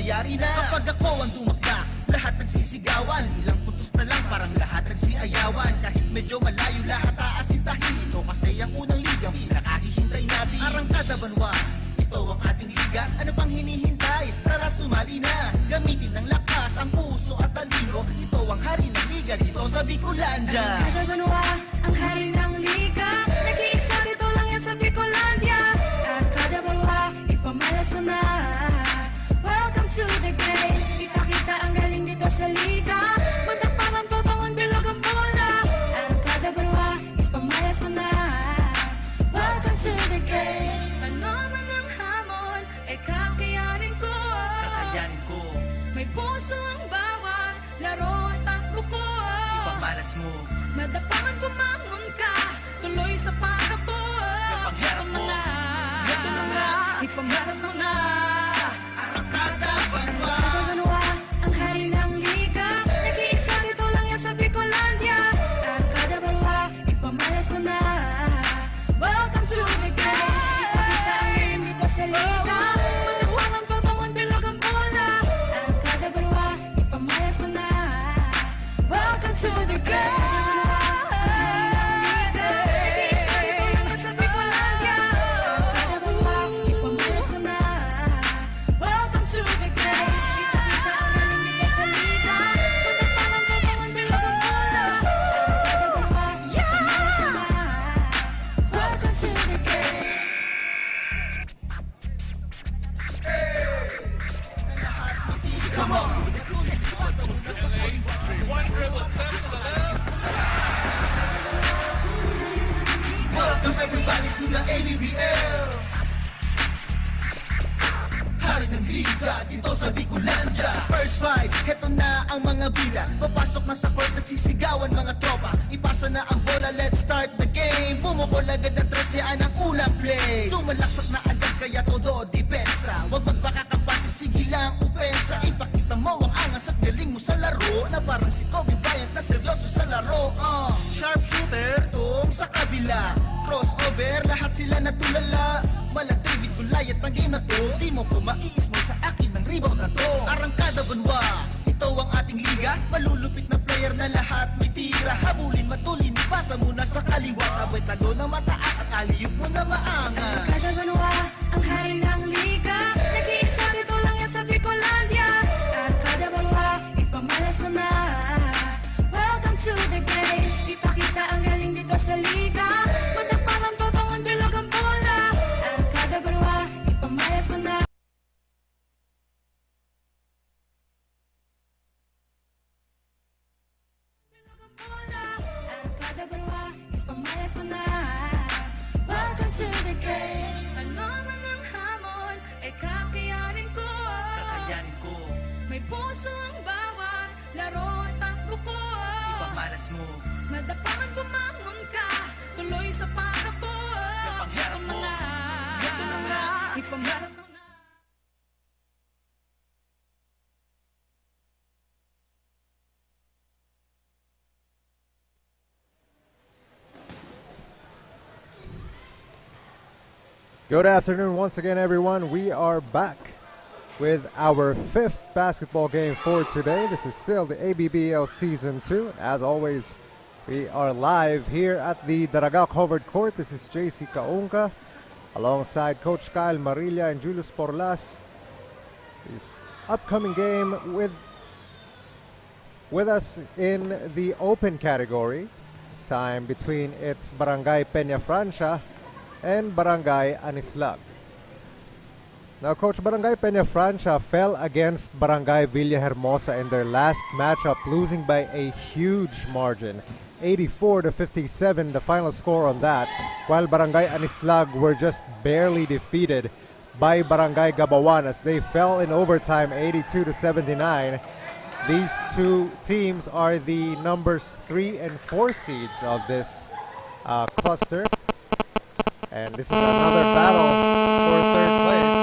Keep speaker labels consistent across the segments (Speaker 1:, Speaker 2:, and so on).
Speaker 1: nangyayari na. Kapag ako ang dumakda, lahat nagsisigawan. Ilang puntos na lang, parang lahat nagsiayawan. Kahit medyo malayo, lahat aasintahin. Ito kasi ang unang ligang pinakahihintay natin. Arangkada Banwa, ito ang ating liga. Ano pang hinihintay? Tara sumali na. Gamitin ng lakas, ang puso at talino. Ito ang hari ng liga dito sa Bicolandia.
Speaker 2: Arangkada Banwa, ang hari ng liga. Nag-iisa dito lang yan sa Bicolandia. Arangkada Banwa, ipamalas mo na. Welcome to the game. Kita-kita ang galing dito sa liga. Magtapangan pabangon bilog ang bola. Arangkada Banwa, ipamalas mo na. Welcome to the game. Ano man ang hamon, ay kakayanin ko.
Speaker 1: Kakayanin ko.
Speaker 2: May puso ang bawat laro at takbo ko.
Speaker 1: Ipamalas mo.
Speaker 2: Madapangan bumangon ka, tuloy sa pag-abot.
Speaker 1: Ito
Speaker 2: na nga, ito na nga, ipamalas mo na.
Speaker 1: Arangkada Banwa.
Speaker 2: Arangkada Banwa, ang hari ng liga. Nag-iisa dito lang yan sa Bicolandia. Arangkada Banwa, ipamalas mo na. Welcome to the game. Ipakita ang game dito sa liga. Madapangan pabangon bilog ang bola. Arangkada Banwa, ipamalas mo na. Welcome to the game.
Speaker 1: Come on! Welcome everybody to the ABBL. Hari ng liga dito sa Bicolandia. First five, heto na ang mga bida. Papasok na sa court, nagsisigawan mga tropa. Ipasa na ang bola, let's start the game. Bumukol agad ang 13 ang unang play. Sumalaksak na agad kaya todo depensa. Huwag magpakakapati, sige lang upensa. Ipakita mo ang angas at galing mo sa laro. Na parang si Kobe Bryant na seryoso sa laro. Sharpshooter, tong sa kabila. Crossover, lahat sila natulala. Malatribid gulayat ng game na to. Di mo ko maiis mo sa akin ng rebound na to. Arangkada Banwa, ito ang ating liga. Malulupit na player na lahat may tira. Habulin, matulin, ipasa muna sa kaliwa. Sabay talo na mataas at aliyup mo na maangas.
Speaker 2: Arangkada Banwa, ang hari ng liga. Nag-iisa dito lang yan sa Bicolandia. Arangkada Banwa, ipamalas mo na. Welcome to the game. Ipakita ang galing dito sa liga. Madapangan pabangon bilog ang bola. Arangkada Banwa, ipamalas mo na. Arangkada Banwa, ipamalas mo na. Welcome to the game. Ano man ang hamon, ay kakayanin ko.
Speaker 1: Kakayanin ko.
Speaker 2: May puso ang bawat laro at takbo ko.
Speaker 1: Ipamalas mo.
Speaker 2: Madapangan bumangon ka, tuloy sa pag-abot.
Speaker 1: Ito na nga, ito na nga,
Speaker 2: ipamalas mo na.
Speaker 3: Good afternoon once again, everyone. We are back with our fifth basketball game for today. This is still the ABBL Season 2. As always, we are live here at the Daraga covered court. This is JC Kaunka alongside Coach Kyle Marilla and Julius Porlas. This upcoming game with us in the open category. This time between its Barangay Peñafrancia and Barangay Anislag. Now, Coach, Barangay Peñafrancia fell against Barangay Villahermosa in their last matchup, losing by a huge margin, 84-57, the final score on that, while Barangay Anislag were just barely defeated by Barangay Gabawan as they fell in overtime, 82-79. These two teams are the numbers 3 and 4 seeds of this cluster. And this is another battle for third place.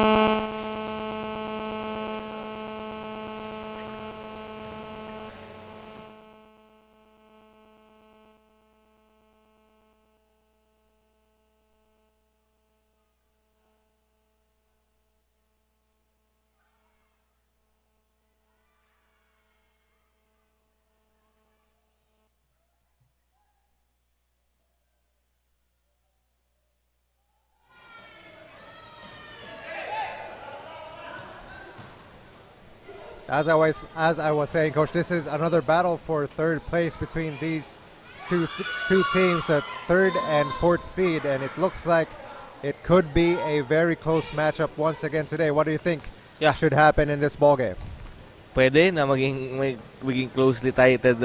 Speaker 3: As I was saying, Coach, this is another battle for third place between these two teams at third and fourth seed, and it looks like it could be a very close matchup once again today. What do you think should happen in this ball game?
Speaker 4: Pwede na maging closely tighted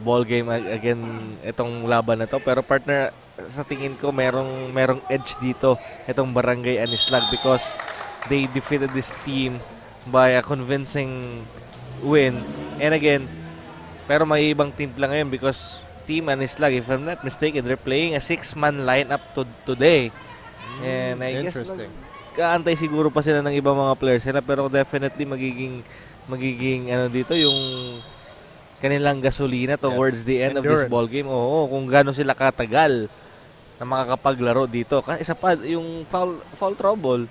Speaker 4: ball game again itong laban na to, pero partner, sa tingin ko merong edge dito itong Barangay Anislag because they defeated this team by a convincing win. And again, pero may ibang team lang ngayon because Team Anislag, if I'm not mistaken, they're playing a 6-man lineup today. And I guess kaantay siguro pa sila ng ibang mga players sila, pero definitely magiging ano dito yung kanilang gasolina towards the end of this ball game. Oo, kung gaano sila katagal na makakapaglaro dito. Kasi isa pa yung foul trouble.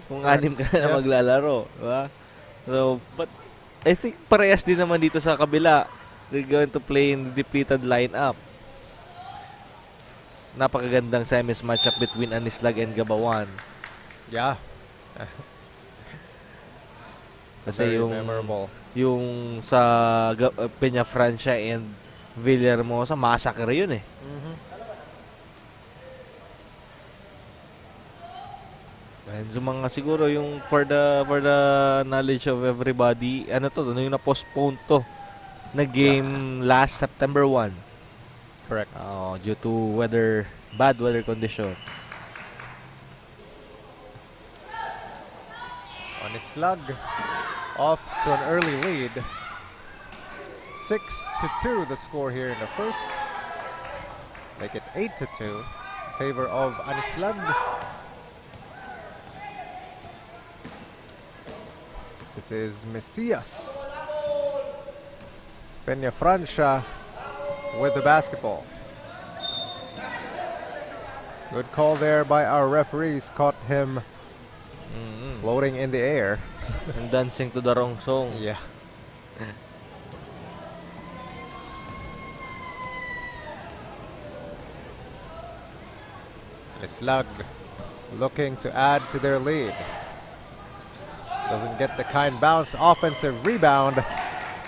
Speaker 4: Kung anim ka na maglalaro, diba? So, but I think parehas din naman dito sa kabila. They're going to play in the depleted lineup. Napakagandang semis matchup between Anislag and Gabawan.
Speaker 3: Yeah.
Speaker 4: Kasi
Speaker 3: Very memorable.
Speaker 4: Yung sa Peñafrancia and Villahermosa, massacre yun eh. And so mga siguro yung for the knowledge of everybody, ano to, yung na-postpone to na game last September 1.
Speaker 3: Correct.
Speaker 4: Due to bad weather condition.
Speaker 3: Anislag off to an early lead. 6-2 the score here in the first. Make it 8-2 in favor of Anislag. This is Mesias. Peñafrancia with the basketball. Good call there by our referees. Caught him floating in the air.
Speaker 4: And dancing to the wrong song.
Speaker 3: Yeah. Anislag looking to add to their lead. Doesn't get the kind bounce. Offensive rebound.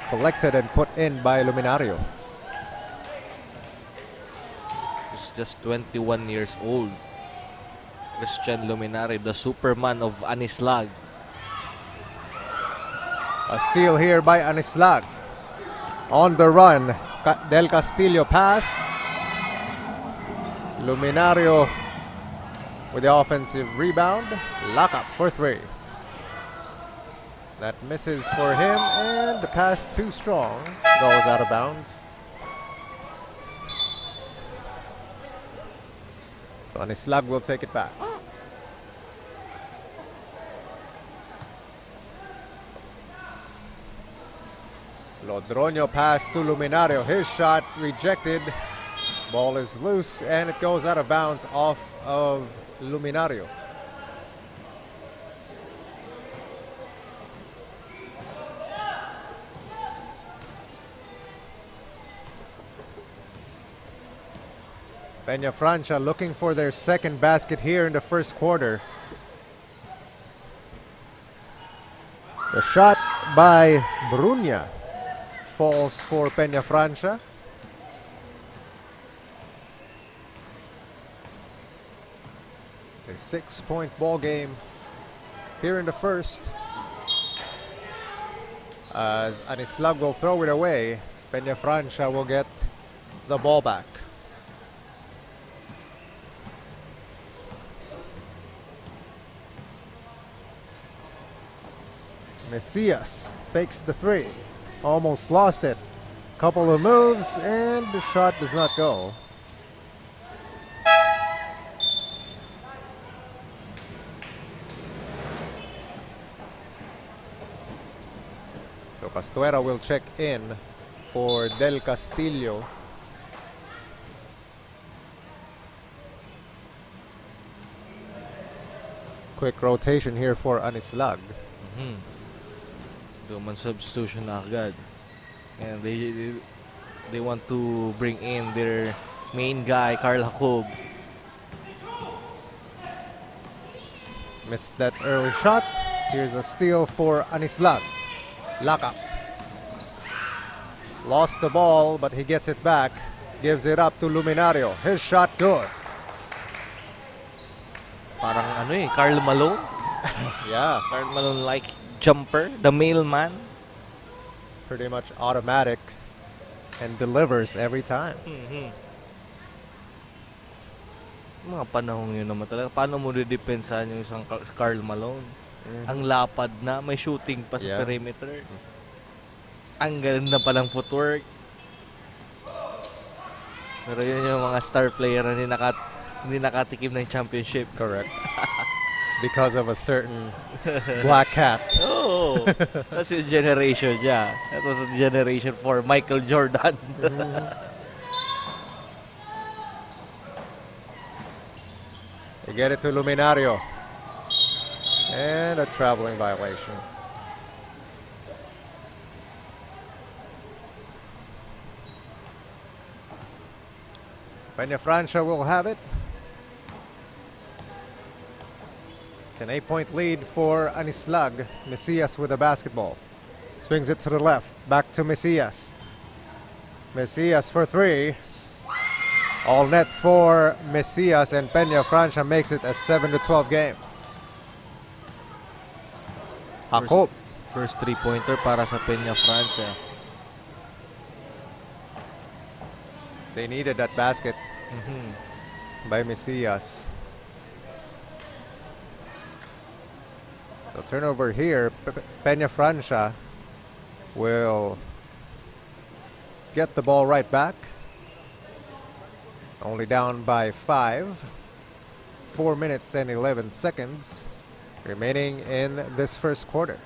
Speaker 3: Collected and put in by Luminario.
Speaker 4: He's just 21 years old. Christian Luminario, the Superman of Anislag.
Speaker 3: A steal here by Anislag. On the run, Del Castillo pass. Luminario with the offensive rebound. Lock up for three. That misses for him, and the pass too strong. Goes out of bounds. So Anislag will take it back. Lodronio pass to Luminario. His shot rejected. Ball is loose, and it goes out of bounds off of Luminario. Peñafrancia looking for their second basket here in the first quarter. The shot by Brunya falls for Peñafrancia. It's a 6-point ball game here in the first. As Anislag will throw it away, Peñafrancia will get the ball back. Mesias fakes the three. Almost lost it. Couple of moves, and the shot does not go. So Pastuera will check in for Del Castillo. Quick rotation here for Anislag.
Speaker 4: Duman substitution na agad. And they want to bring in their main guy, Carl Jacob.
Speaker 3: Missed that early shot. Here's a steal for Anislag. Laka. Lost the ball, but he gets it back. Gives it up to Luminario. His shot good.
Speaker 4: Parang Karl Malone.
Speaker 3: Yeah,
Speaker 4: Karl Malone-like jumper, the mailman.
Speaker 3: pretty much automatic and delivers every time.
Speaker 4: Mga panahon yun naman talaga. Paano mo didepensahan yung isang Karl Malone? Ang lapad na, may shooting pa sa
Speaker 3: Yeah.
Speaker 4: perimeter. Ang ganda pa ng footwork. Pero yun yung mga star player na hindi nakatikim ng championship.
Speaker 3: Correct. Because of a certain black cat.
Speaker 4: Oh, that's yung generation niya. That was the generation for Michael Jordan.
Speaker 3: They get it to Luminario. And a traveling violation. Peñafrancia will have it. It's an 8-point lead for Anislag. Mesias with the basketball. Swings it to the left. Back to Mesias. Mesias for three. All net for Mesias, and Peñafrancia makes it a 7-12 game. Jacob.
Speaker 4: First three-pointer para sa Peñafrancia.
Speaker 3: They needed that basket by Mesias. So turnover here. Peñafrancia will get the ball right back. Only down by 5. 4 minutes and 11 seconds remaining in this first quarter.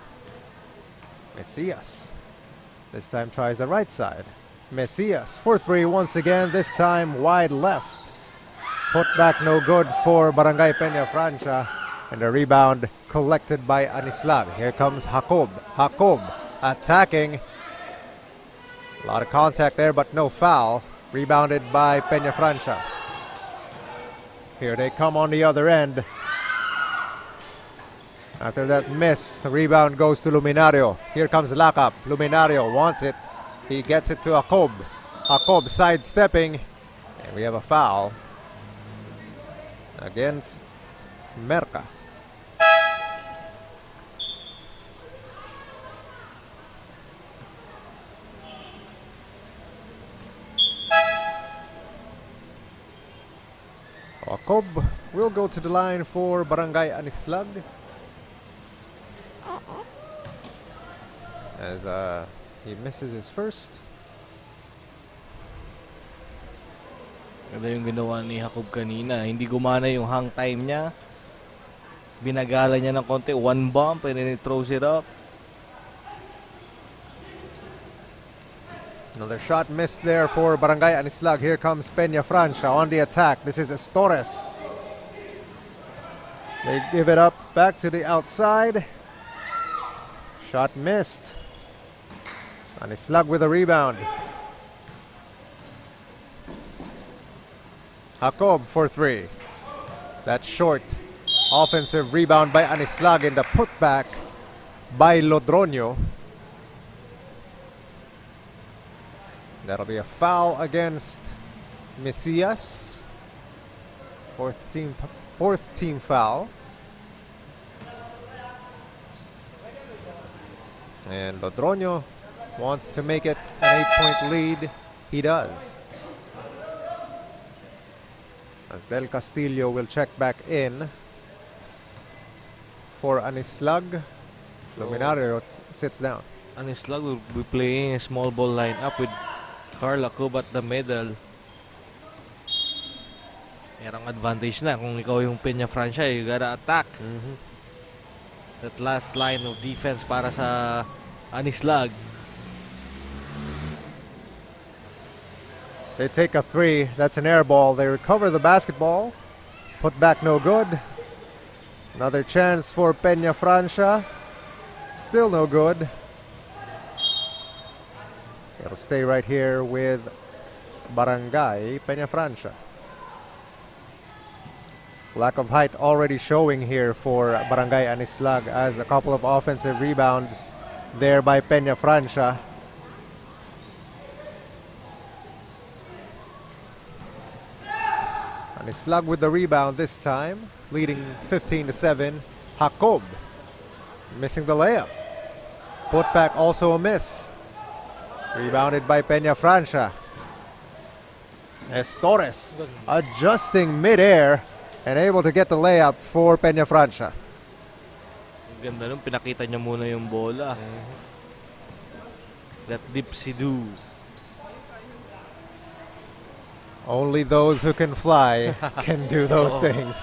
Speaker 3: Mesias this time tries the right side. Mesias for three once again, this time wide left. Put back no good for Barangay Peñafrancia, and the rebound collected by Anislag. Here comes Jacob. Jacob attacking. A lot of contact there, but no foul. Rebounded by Peñafrancia. Here they come on the other end. After that miss, the rebound goes to Luminario. Here comes Lakap. Luminario wants it. He gets it to Jacob. Jacob sidestepping. And we have a foul against Merca. Jacob will go to the line for Barangay Anislag. As he misses his first.
Speaker 4: Ganda yung ginawa ni Jacob kanina. Hindi gumana yung hang time niya. Binagala niya ng konti. One bump and then he throws it up.
Speaker 3: Another shot missed there for Barangay Anislag. Here comes Peñafrancia on the attack. This is Estores. They give it up back to the outside. Shot missed. Anislag with a rebound. Jacob for three. That's short. Offensive rebound by Anislag, and the putback by Lodronio. That'll be a foul against Mesias. Fourth team foul. And Lodronio wants to make it an 8-point lead. He does. As Del Castillo will check back in for Anislag. Luminario sits down.
Speaker 4: Anislag will be playing a small ball lineup with Carl Jacob at the middle. Merong advantage na kung ikaw yung Peñafrancia, you gotta attack. That last line of defense para sa Anislag.
Speaker 3: They take a three. That's an air ball. They recover the basketball. Put back no good. Another chance for Peñafrancia. Still no good. It'll stay right here with Barangay Peñafrancia. Lack of height already showing here for Barangay Anislag as a couple of offensive rebounds there by Peñafrancia. Anislag with the rebound this time, leading 15-7. Jacob missing the layup. Putback also a miss. Rebounded by Peñafrancia. Torres adjusting midair and able to get the layup for Peñafrancia.
Speaker 4: Ganda nun, pinakita niya muna yung bola. That dipsy-do.
Speaker 3: Only those who can fly can do those things.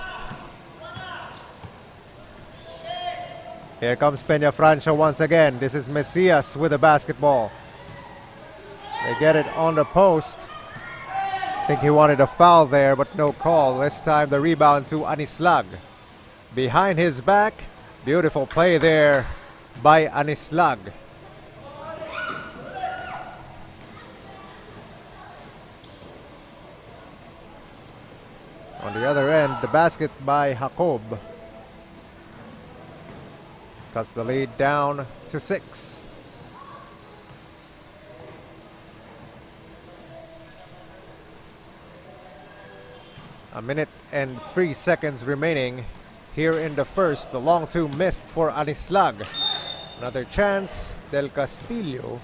Speaker 3: Here comes Peñafrancia once again. This is Mesias with the basketball. They get it on the post. I think he wanted a foul there, but no call. This time the rebound to Anislag. Behind his back, beautiful play there by Anislag. On the other end, the basket by Jacob cuts the lead down to 6. A minute and 3 seconds remaining here in the first. The long two missed for Anislag. Another chance. Del Castillo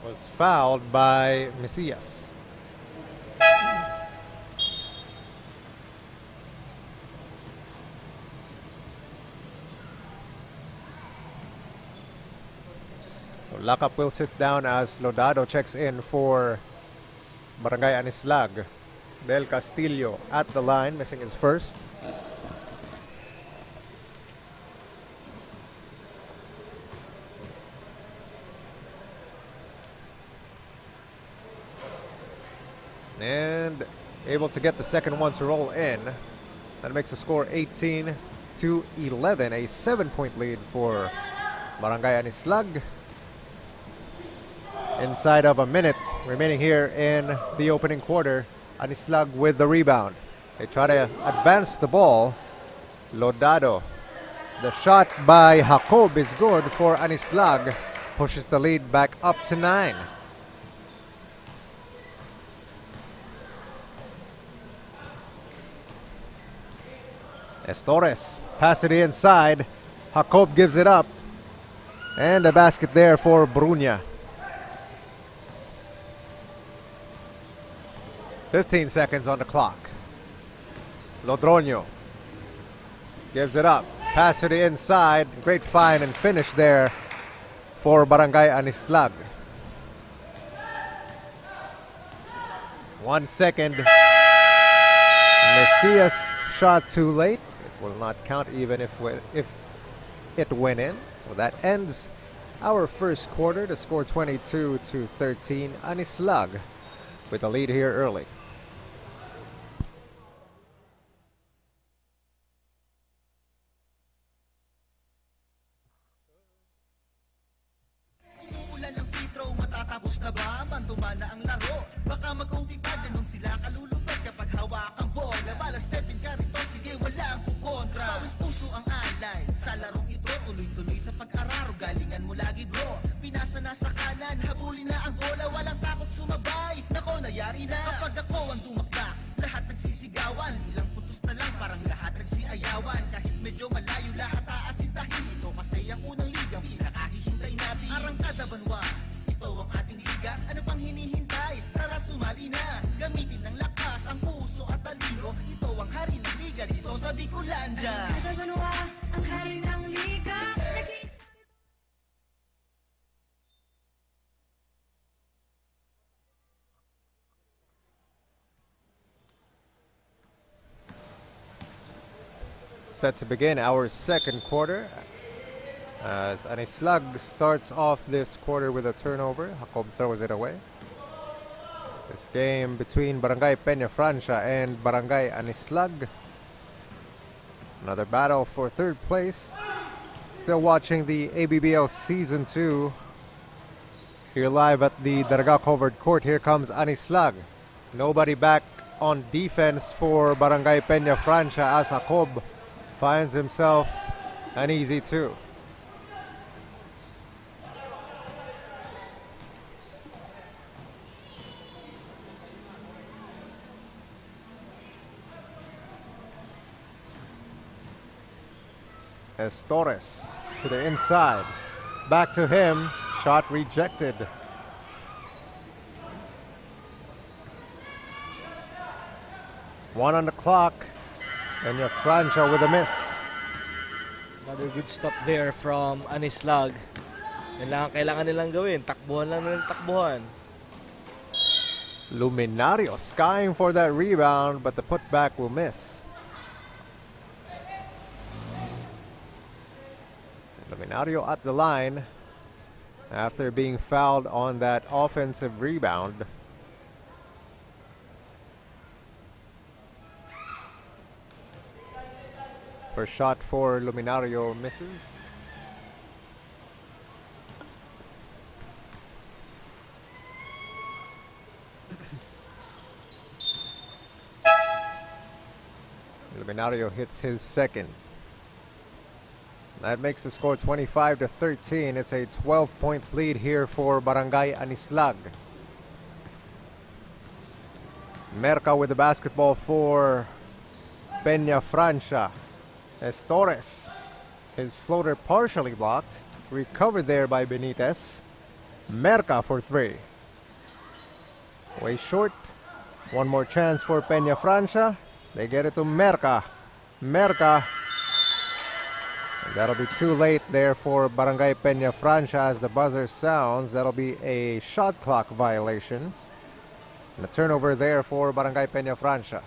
Speaker 3: was fouled by Mesias. Lakap will sit down as Lodado checks in for Barangay Anislag. Del Castillo at the line, missing his first. And able to get the second one to roll in. That makes the score 18-11, a 7-point lead for Barangay Anislag. Inside of a minute remaining here in the opening quarter. Anislag with the rebound. They try to advance the ball. Lodado. The shot by Jacob is good for Anislag. Pushes the lead back up to 9. Torres pass it inside. Jacob gives it up. And a basket there for Bruña. 15 seconds on the clock. Lodroño gives it up. Pass to the inside. Great find and finish there for Barangay Anislag. 1 second. Mesias shot too late. It will not count even if it went in. So that ends our first quarter. The score 22-13. Anislag with the lead here early.
Speaker 1: Matatapos na ba? Manduma na ang laro. Baka mag-uwi pa, ganun sila kalulupet kapag hawak ang bola. Bala stepin ka rito, sige walang kukontra. Pawis puso ang alay sa larong ito. Tuloy-tuloy sa pag-araro, galingan mo lagi bro. Pinasa na sa kanan, habulin na ang bola. Walang takot sumabay, nako nayari na. Kapag ako ang tumakda, lahat nagsisigawan. Ilang putos na lang, parang lahat nagsiayawan. Kahit medyo malayo, lahat aasintahin. Ito kasi ang unang ligang pinakahihintay natin. Arangkada Banwa, ito ang ating liga, ano pang hinihintay? Tara sumali na, gamitin ng lakas, ang puso at talino. Ito ang hari ng liga dito sa Bicolandia.
Speaker 2: Arangkada Banwa, ang hari ng liga.
Speaker 3: Set to begin our second quarter. As Anislag starts off this quarter with a turnover, Jacob throws it away. This game between Barangay Peñafrancia and Barangay Anislag. Another battle for third place. Still watching the ABBL Season 2. Here live at the Daraga covered court. Here comes Anislag. Nobody back on defense for Barangay Peñafrancia as Jacob finds himself an easy 2. Torres to the inside. Back to him. Shot rejected. One on the clock. Peñafrancia with a miss.
Speaker 4: Another good stop there from Anislag. Kailangan nilang gawin. Takbuhan lang nilang takbuhan.
Speaker 3: Luminario skying for that rebound, but the putback will miss. Luminario at the line after being fouled on that offensive rebound. First shot for Luminario misses. Luminario hits his second. That makes the score 25-13. It's a 12-point lead here for Barangay Anislag. Merca with the basketball for Peñafrancia. Torres, his floater partially blocked. Recovered there by Benitez. Merca for 3. Way short. One more chance for Peñafrancia. They get it to Merca. Merca. That'll be too late there for Barangay Peñafrancia as the buzzer sounds. That'll be a shot clock violation. And a turnover there for Barangay Peñafrancia.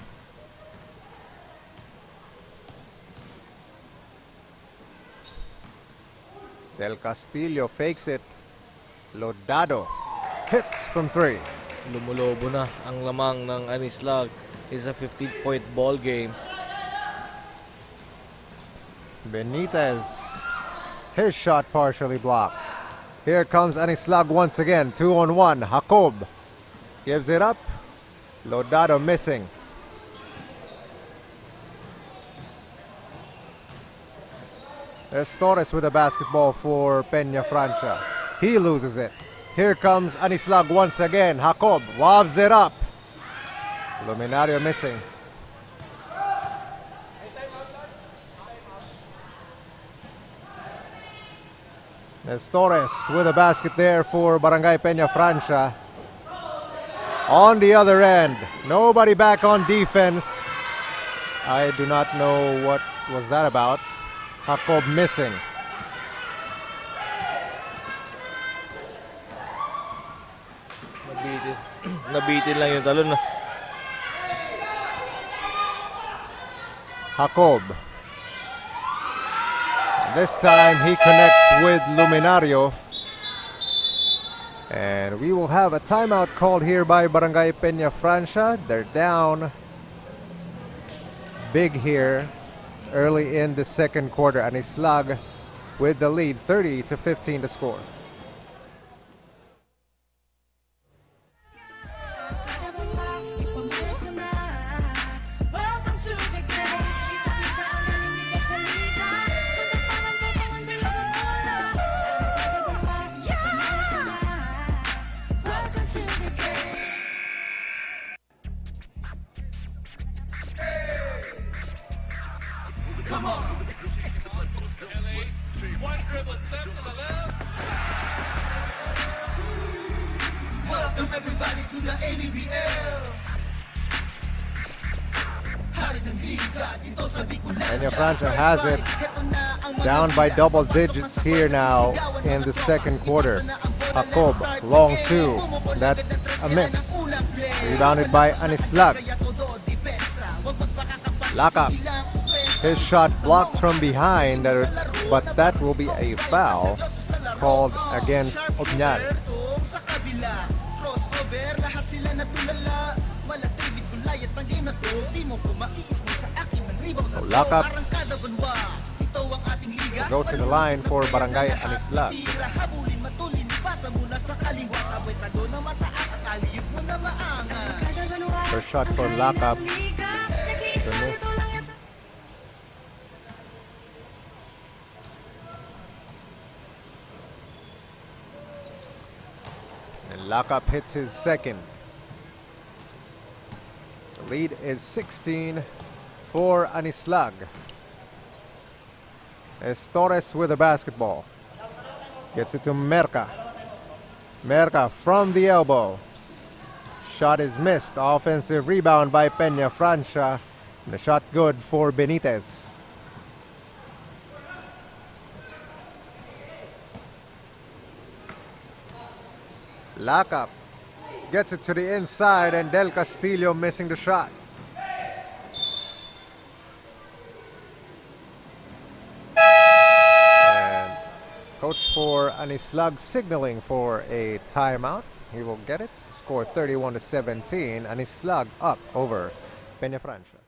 Speaker 3: Del Castillo fakes it. Lodado hits from 3.
Speaker 4: Lumulobo na ang lamang ng Anislag. Is a 15-point ball game.
Speaker 3: Benitez, his shot partially blocked. Here comes Anislag once again, 2-on-1. Jacob gives it up. Lodado missing. There's Torres with the basketball for Peñafrancia. He loses it. Here comes Anislag once again. Jacob lobs it up. Luminario missing. There's Torres with a basket there for Barangay Peñafrancia. On the other end, nobody back on defense. I do not know what was that about. Jacob missing.
Speaker 4: Nabitin lang yung talon.
Speaker 3: Jacob. This time he connects with Luminario. And we will have a timeout called here by Barangay Peñafrancia. They're down big here early in the second quarter. Anislag with the lead, 30-15 to score.
Speaker 1: Come on.
Speaker 5: One dribble, step to the left.
Speaker 1: Welcome everybody to the ABBL.
Speaker 3: Peñafrancia has it down by double digits here now in the second quarter. Jacob, long 2. That's a miss. Rebounded by Anislag. Lakap. His shot blocked from behind, but that will be a foul called against Ognal. Lakap go to the line for Barangay Anislag.
Speaker 1: na maangas.
Speaker 2: Arangkada, Banwa,
Speaker 3: First shot
Speaker 2: ang
Speaker 3: for
Speaker 2: hari
Speaker 3: Lakap.
Speaker 2: ng liga. Nag-iisa
Speaker 3: Goodness.
Speaker 2: rito lang yan sa
Speaker 3: And Lakap hits his second. The lead is 16 for Anislag. As Torres with the basketball. Gets it to Merca. Merca from the elbow. Shot is missed. Offensive rebound by Peñafrancia. The shot good for Benitez. Lakap gets it to the inside and Del Castillo missing the shot. And coach for Anislag signaling for a timeout. He will get it. Score 31-17. Anislag up over Peñafrancia.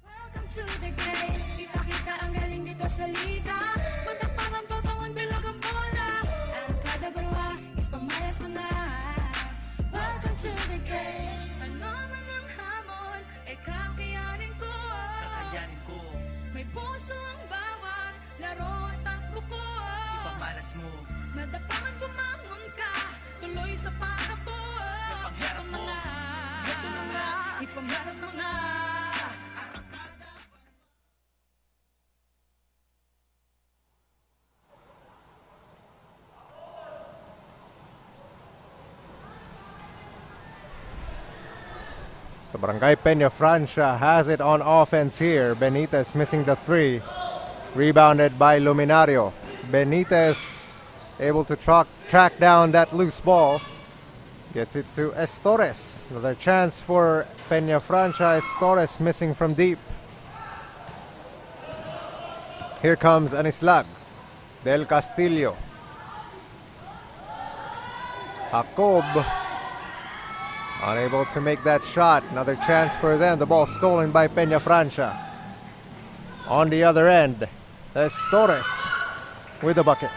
Speaker 2: Welcome to the game. Kita-kita ang galing dito sa liga. Magtapangan babangon bilog ang bola. Arangkada, Banwa, ipamalas mo na. Welcome to the game. Ano man ang hamon, ay kakayanin ko.
Speaker 1: Kakayanin ko,
Speaker 2: May puso ang bawat laro at takbo ko.
Speaker 1: ipamalas mo.
Speaker 2: Madapangan bumangon ka, tuloy sa panako.
Speaker 1: pangarap mo,
Speaker 2: Ito na nga, ipamalas mo na.
Speaker 3: So Barangay Peñafrancia has it on offense here. Benitez missing the three. Rebounded by Luminario. Benitez able to track down that loose ball. Gets it to Estores. Another chance for Peñafrancia. Estores missing from deep. Here comes Anislag. Del Castillo. Jacob unable to make that shot. Another chance for them. The ball stolen by Peñafrancia. On the other end, Estores with the bucket.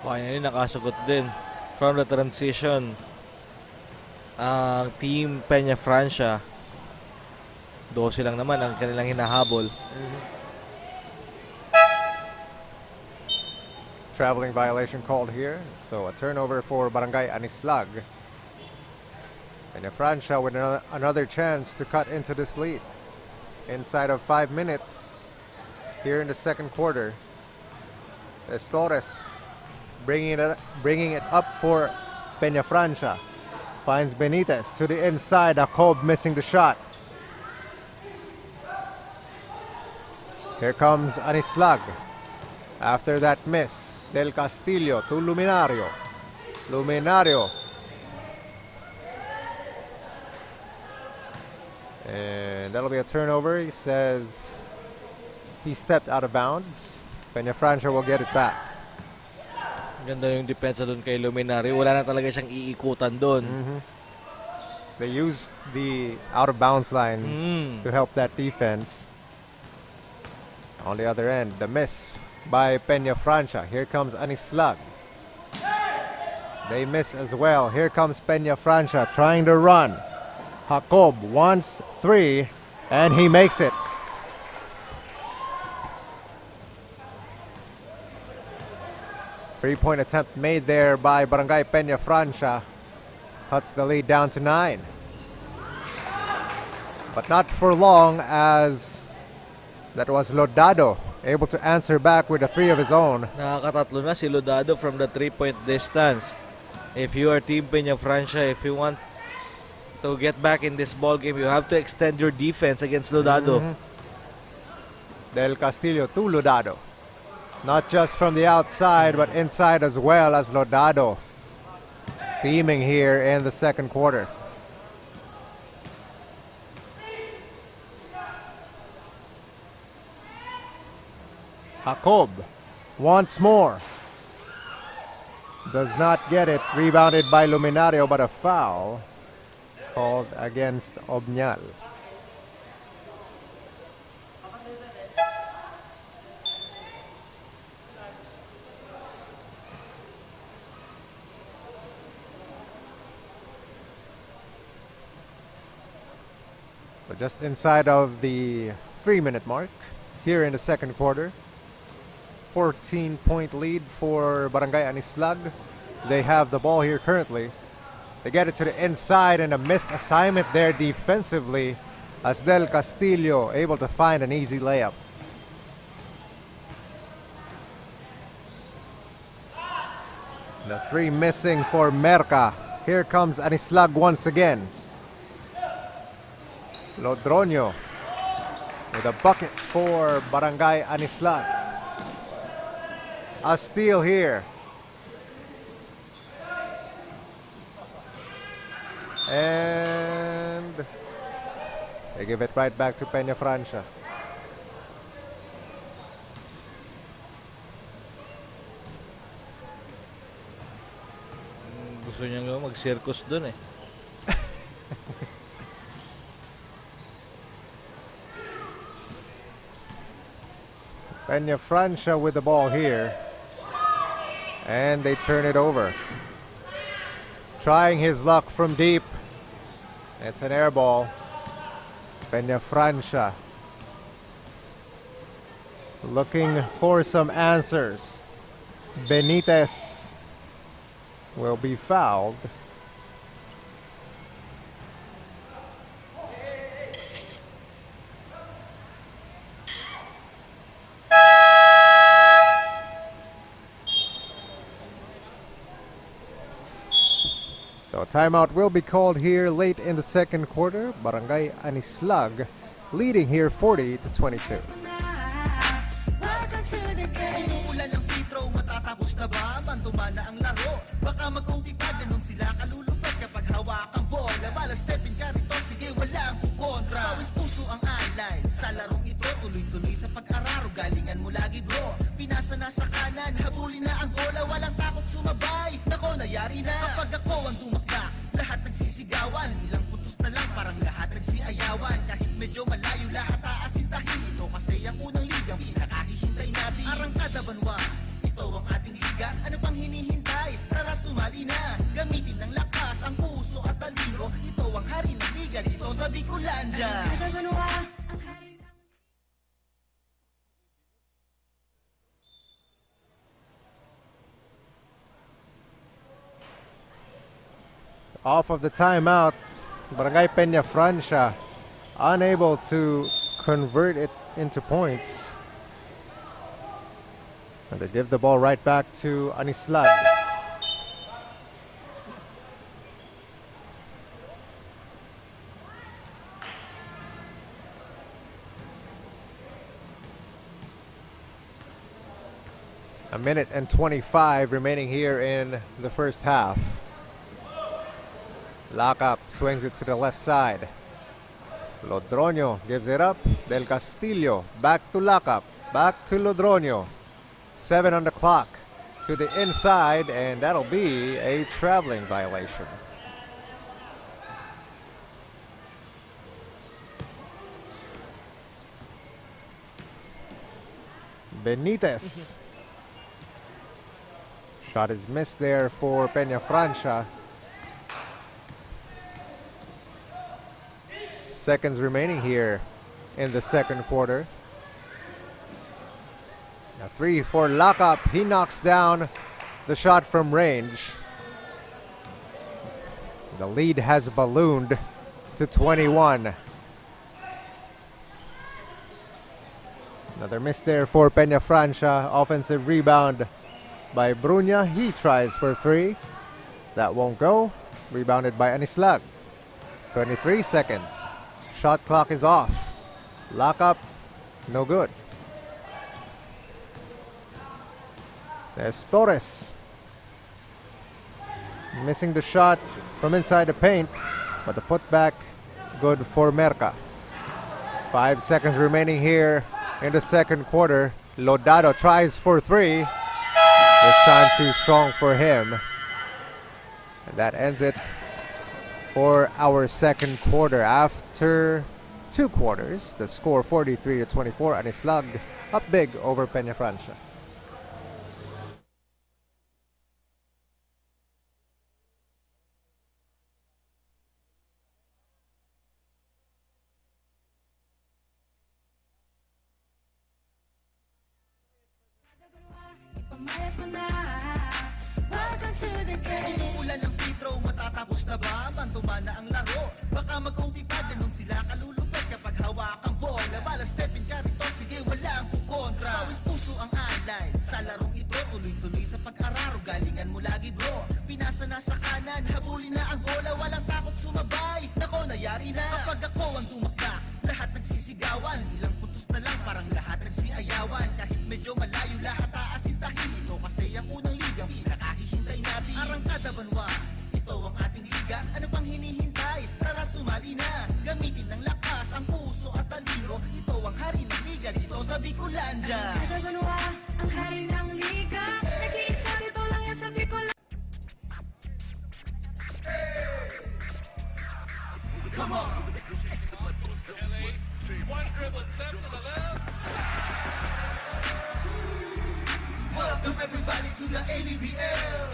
Speaker 4: Finally, nakasagot din from the transition ang team Peñafrancia. 12 lang naman ang kanilang hinahabol.
Speaker 3: Traveling violation called here. So a turnover for Barangay Anislag. Peñafrancia with another chance to cut into this lead. Inside of 5 minutes here in the second quarter. Estores bringing it up for Peñafrancia. Finds Benitez to the inside. Jacob missing the shot. Here comes Anislag. After that miss, Del Castillo to Luminario. Luminario. And that'll be a turnover. He says he stepped out of bounds. Peñafrancia will get it back.
Speaker 4: Ganda yung depensa doon kay Luminario. Wala na talaga siyang iikutan doon.
Speaker 3: They used the out of bounds line to help that defense. On the other end, the miss by Peñafrancia. Here comes Anislag. They miss as well. Here comes Peñafrancia trying to run. Jacob wants three, and he makes it. Three-point attempt made there by Barangay Peñafrancia. Cuts the lead down to 9. But not for long, as that was Lodado able to answer back with a three of his own.
Speaker 4: Nakakatatlo na si Lodado from the 3-point distance. If you are Team Peñafrancia, if you want to get back in this ball game, you have to extend your defense against Lodado.
Speaker 3: Del Castillo to Lodado. Not just from the outside, but inside as well, as Lodado steaming here in the second quarter. Jacob once more. Does not get it. Rebounded by Luminario, but a foul called against Obñal. just inside of the 3-minute mark here in the second quarter. 14-point lead for Barangay Anislag. They have the ball here currently. They get it to the inside, and a missed assignment there defensively as Del Castillo able to find an easy layup. The 3 missing for Merca. Here comes Anislag once again. Lodronio with a bucket for Barangay Anislag. A steal here. And they give it right back to Peñafrancia.
Speaker 4: Gusto niya nga mag-circus dun eh.
Speaker 3: Peñafrancia with the ball here. And they turn it over. Trying his luck from deep. It's an air ball. Peñafrancia looking for some answers. Benitez will be fouled. So a timeout will be called here late in the second quarter. Barangay Anislag leading here 40-22.
Speaker 2: Welcome to the game.
Speaker 1: Umuulan ng free throw, matatapos na ba? Manduma na ang laro. Baka mag-OT pa, ganun sila kalulupad kapag hawak ang bola. Bala stepin ka rito, sige walang kukontra. Pawis puso ang alay, sa larong ito tuloy-tuloy sa pag-araro. Galingan mo lagi bro, pinasa na sa kanan, habulin na ang bola, walang takot sumabay. Nako, nayari na kapag ako ang tumakla, lahat nagsisigawan. Ilang putos na lang, parang lahat nagsiayawan. Kahit medyo malayo, lahat aasintahin. Ito kasi ang unang ligang pinakahihintay natin. Arangkada Banwa, ito ang ating liga. Ano pang hinihintay? Tara sumali na. Gamitin ng lakas, ang puso at talino. Ito ang hari ng liga dito sa Bicolandia.
Speaker 2: Arangkada Banwa, ang hari ng...
Speaker 3: Off of the timeout, Barangay Peñafrancia unable to convert it into points. And they give the ball right back to Anislag. A minute and 25 remaining here in the first half. Lockup swings it to the left side. Lodronio gives it up. Del Castillo back to Lockup. Back to Lodronio. 7 on the clock to the inside, and that'll be a traveling violation. Benitez. Shot is missed there for Peñafrancia. Seconds remaining here in the second quarter. A 3 for Lockup. He knocks down the shot from range. The lead has ballooned to 21. Another miss there for Peñafrancia. Offensive rebound by Brunya. He tries for 3. That won't go. Rebounded by Anislag. 23 seconds. Shot clock is off. Lockup, no good. There's Torres. Missing the shot from inside the paint, but the putback good for Merca. 5 seconds remaining here in the second quarter. Lodado tries for 3. This time too strong for him. And that ends it for our second quarter. After 2 quarters, the score 43-24. Anislag up big over Peñafrancia.
Speaker 2: Ipamalas mo na. Welcome to the game.
Speaker 1: Umuulan ng free throw, matatapos na ba? Bantuman na ang laro. Baka mag-OT pa, ganun sila kalulupit kapag hawak ang bola. Bala stepin ka rito, sige walang kukontra. Pawis puso ang alay sa larong ito. Tuloy-tuloy sa pag-araro, galingan mo lagi bro. Pinasa na sa kanan, habulin na ang bola. Walang takot sumabay, nako nayari na. Kapag ako ang tumakla, lahat nagsisigawan. Ilang putos na lang, parang lahat nagsiayawan. Kahit medyo malayo, lahat aasintahin. Ito kasi ang unang ligang pinakahihintay natin. Arangkada Banwa, ito ang ating liga. Ano pang hinihintay? Tara sumali na. Gamitin ng lakas, ang puso at talino. Ito ang hari ng liga dito sa Bicolandia.
Speaker 2: Arangkada Banwa, ang hari ng liga. Nag-iisa rito lang yan sa Bicolandia.
Speaker 1: Come on!
Speaker 5: LA, one dribble attempt to the left.
Speaker 1: Welcome everybody to the ABBL.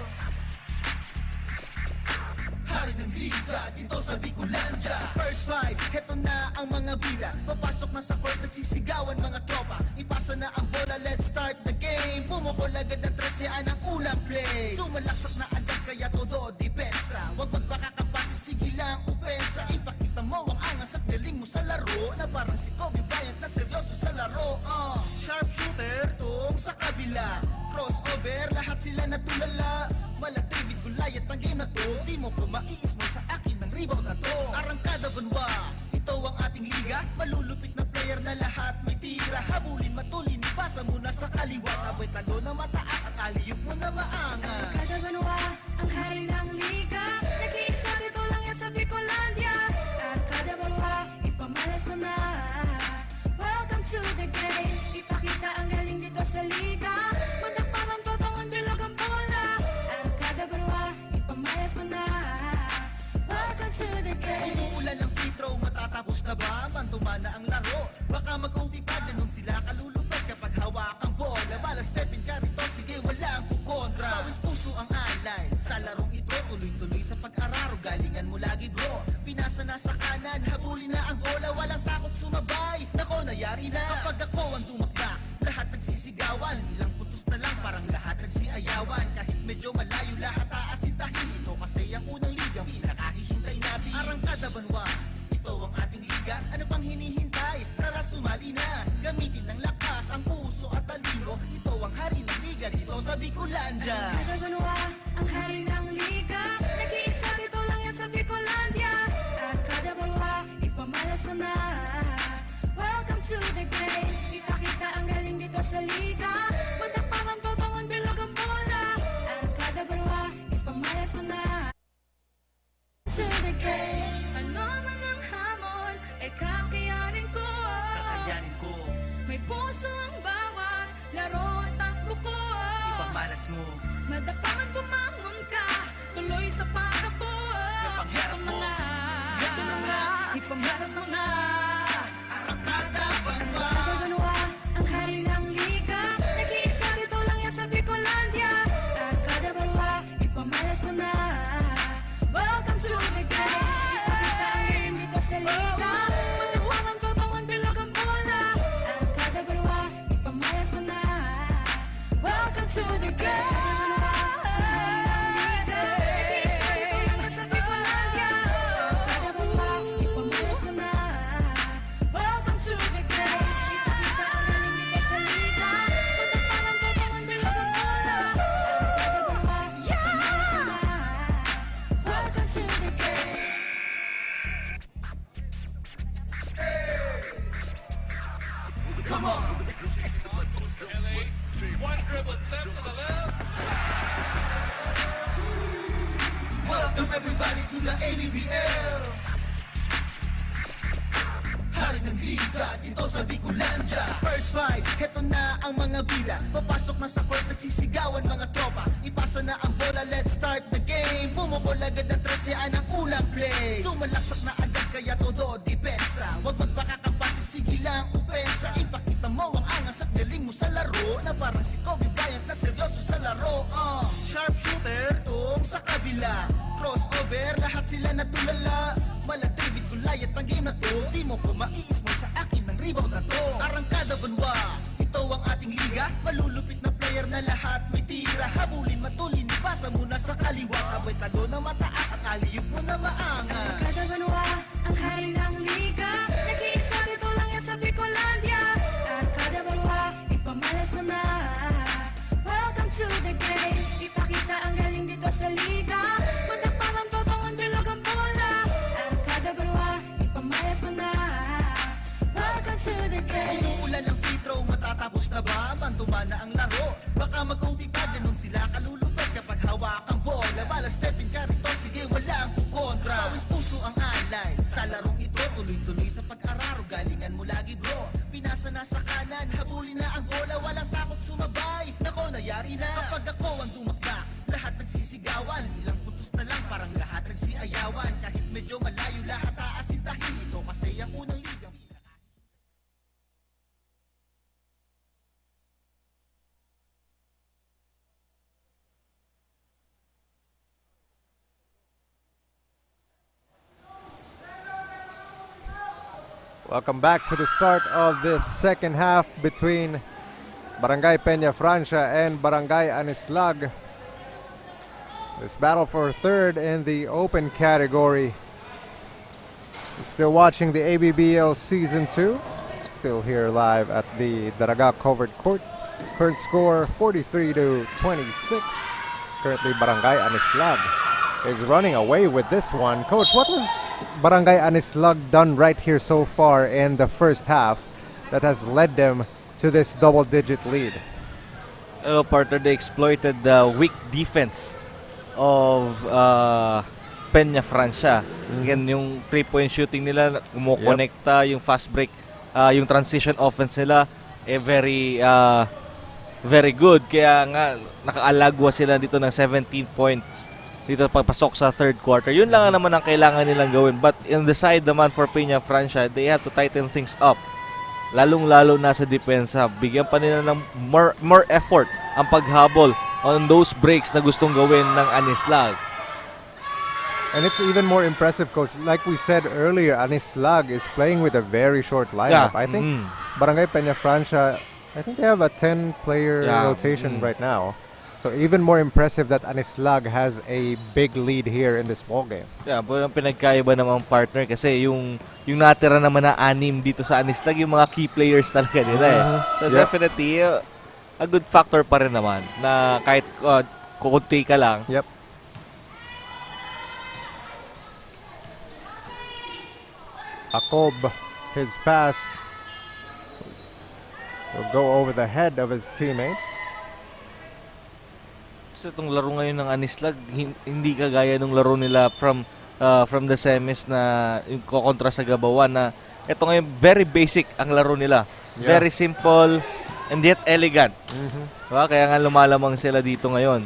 Speaker 1: Hari ng liga dito sa Bicolandia. First five, heto na ang mga bila. Papasok na sa court, nagsisigawan mga tropa. Ipasa na ang bola, let's start the game. Pumukol agad ang 13 ang unang play. Sumalaksak na agad kaya todo depensa. Huwag magpakakapati, sige lang upensa. Ipakita mo ang angas at galing mo sa laro. Na parang si Kobe Bryant na seryoso sa laro. Sharpshooter, tong sa kabila. Crossover, lahat sila natulala. Malagtibid gulayat ang game na to. Di mo ko maiis mo sa akin ng rebound na to. Arangkada Banwa, ito ang ating liga. Malulupit na player na lahat may tira. Habulin, matulin, ipasa mo na sa kaliwa. Sabay talo na mataas at aliyop mo na maangas.
Speaker 2: Arangkada Banwa, ang hari ng liga. Nag-iisa rito lang yan sa Bicolandia. Arangkada Banwa, ipamalas mo na. Welcome to the game. Ipakita ang galing dito sa liga. Matakpangan, babangon, bilog ang bola. Arangkada Banwa, ipamalas mo na. Welcome to the game.
Speaker 1: Umuulan ng free throw, matatapos na ba? Bantuman na ang laro. Baka mag-OT pa, ganun sila kalulupit kapag hawak ang bola. Bala stepin ka rito, sige walang kukontra. Pawis puso ang alay sa larong ito. Tuloy-tuloy sa pag-araro, galingan mo lagi bro. Pinasa na sa kanan, habulin na ang bola. Walang takot sumabay, nako nayari na. Kapag ako ang tumakla, lahat nagsisigawan. Ilang putos na lang, parang lahat nagsiayawan. Kahit medyo malayo, lahat aasintahin. Ito kasi ang unang ligang pinakahihintay natin. Arangkada Banwa, ito ang ating liga. Ano pang hinihintay? Tara sumali na. Gamitin ng lakas, ang puso at talino. Ito ang hari ng liga dito sa Bicolandia.
Speaker 2: Arangkada Banwa, ang hari ng liga. Nag-iisa rito lang yan sa Bicolandia. Arangkada Banwa, ipamalas mo na. Welcome to the game. Ipakita ang galing dito sa liga. Matakpangan, babangon, bilog ang bola. Arangkada Banwa, ipamalas mo na. To the game. Ano man ang hamon, ay kakayanin ko.
Speaker 1: Kakayanin ko,
Speaker 2: May puso ang bawat laro at takbo ko.
Speaker 1: pagmalas mo.
Speaker 2: Madapangan bumangon ka, tuloy sa pag-abot.
Speaker 1: Napangharap mo.
Speaker 2: Ito na nga, ipamalas mo na.
Speaker 1: Arangkada Banwa.
Speaker 2: Arangkada Banwa, ang hari ng liga. Nag-iisa rito lang yan sa Bicolandia. Arangkada Banwa, ipamalas mo na. Welcome to the game. Ipakita ang game dito sa liga. Matawangan, babangon, bilog ang bola. Arangkada Banwa, ipamalas mo na. Welcome to the game.
Speaker 1: Come on!
Speaker 5: LA, one dribble attempt to the left.
Speaker 1: Welcome everybody to the ABBL. Hari ng liga dito sa Bicolandia. First five, heto na ang mga bila. Papasok na sa court, nagsisigawan mga tropa. Ipasa na ang bola, let's start the game. Pumukol agad ang 13 ang unang play. Sumalaksak na agad kaya todo depensa. Huwag magpakakapati, sige lang upensa. Ipakita mo ang angas at galing mo sa laro. Na parang si Kobe Bryant na seryoso sa laro. Sharpshooter, tong sa kabila. Crossover, lahat sila natulala. Malagtibid gulayat ang game na to. Di mo ko maiis mo sa akin ng rebound na to. Arangkada Banwa, ito ang ating liga. Malulupit na player na lahat may tira. habulin matulin, ipasa muna sa kaliwa. Sabay talo na mataas at aliyop mo na maangas.
Speaker 2: Kada Banwa, ang hari ng liga. Nag-iisa rito lang yan sa Bicolandia. At kada Banwa, ipamalas mo na. Welcome to the game. Ipakita ang galing dito sa liga. Matagpaman pa bangon bilog ang bola. At kada Banwa, ipamalas mo na. Welcome to the game.
Speaker 1: Umuulan ng free throw, matatapos na ba? Banduma na ang laro. Baka mag-OT pa, ganun sila kalulupet kapag hawak ang bola. Bala stepin ka rito, sige walang kukontra. Pawis puso ang alay sa larong ito. Tuloy-tuloy sa pag-araro, galingan mo lagi bro. Pinasa na sa kanan, habulin na ang bola. Walang takot sumabay, nako nayari na. Kapag ako ang tumakda, lahat nagsisigawan. Ilang putos na lang, parang lahat nagsiayawan. Kahit medyo malayo, lahat aasintahin. Ito kasi ang unang ligang.
Speaker 3: Welcome back to the start of this second half between Barangay Peñafrancia and Barangay Anislag. This battle for third in the open category. You're still watching the ABBL Season 2. Still here live at the Daraga covered court. Current score 43-26. Currently Barangay Anislag is running away with this one. Coach, what was Barangay Anislag done right here so far in the first half that has led them to this double-digit lead?
Speaker 4: Partner, they exploited the weak defense of Peñafrancia. Again, yung 3-point shooting nila, kumukonekta, yung fast break, yung transition offense nila, very good. Kaya nga, nakaalagwa sila dito ng 17 points dito pagpasok sa third quarter. Yun lang naman ang kailangan nilang gawin. But in the side naman for Peñafrancia, they have to tighten things up. Lalong-lalo na sa depensa. Bigyan pa nila ng more effort ang paghabol on those breaks na gustong gawin ng Anislag.
Speaker 3: And it's even more impressive, Coach. Like we said earlier, Anislag is playing with a very short lineup.
Speaker 4: Yeah.
Speaker 3: I think Barangay Peñafrancia, I think they have a 10-player rotation right now. So even more impressive that Anislag has a big lead here in this ball game.
Speaker 4: Yeah, pero ang pinagkaiba naman partner kasi yung natira naman na 6 dito sa Anislag, yung mga key players talaga nila eh. So definitely a good factor pa rin naman na kahit kukunti ka lang.
Speaker 3: Yep. Akob, his pass will go over the head of his teammate.
Speaker 4: So itong laro ngayon ng Anislag, hindi kagaya nung laro nila from the semis na yung kontra sa Gabawan na ito ngayon very basic ang laro nila.
Speaker 3: Yeah.
Speaker 4: Very simple and yet elegant. Diba? Kaya nga lumalamang sila dito ngayon.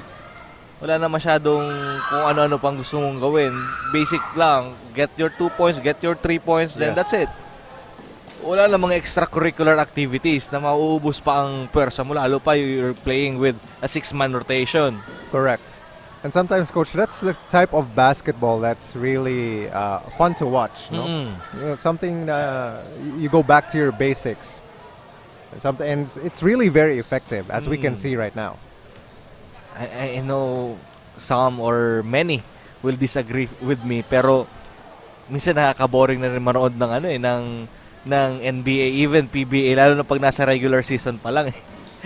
Speaker 4: Wala na masyadong kung ano-ano pang gusto mong gawin. Basic lang. Get your 2 points, get your 3 points, then that's it. Wala na mga extracurricular activities na mauubos pa ang pwersa mo. Lalo pa you're playing with a 6-man rotation.
Speaker 3: Correct. And sometimes, Coach, that's the type of basketball that's really fun to watch. No? You know, something you go back to your basics. And it's really very effective, as we can see right now.
Speaker 4: I know some or many will disagree with me, pero minsan nakaka-boring na rin manood ng NBA, even PBA, lalo na pag nasa regular season pa lang.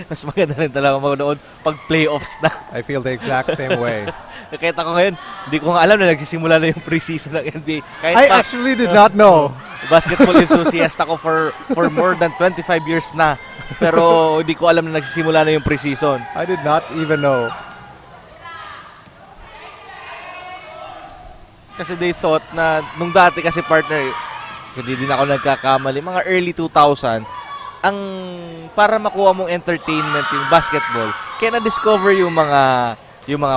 Speaker 4: Mas maganda rin talaga manood pag playoffs na.
Speaker 3: I feel the exact same way.
Speaker 4: Kahit ako ngayon, hindi ko nga alam na nagsisimula na yung preseason ng NBA.
Speaker 3: I actually did not know.
Speaker 4: Basketball enthusiast ako for more than 25 years na. Pero hindi ko alam na nagsisimula na yung preseason.
Speaker 3: I did not even know.
Speaker 4: Kasi they thought na, nung dati kasi partner, hindi din ako nagkakamali, mga early 2000, ang para makuha mong entertainment yung basketball, kaya na-discover yung mga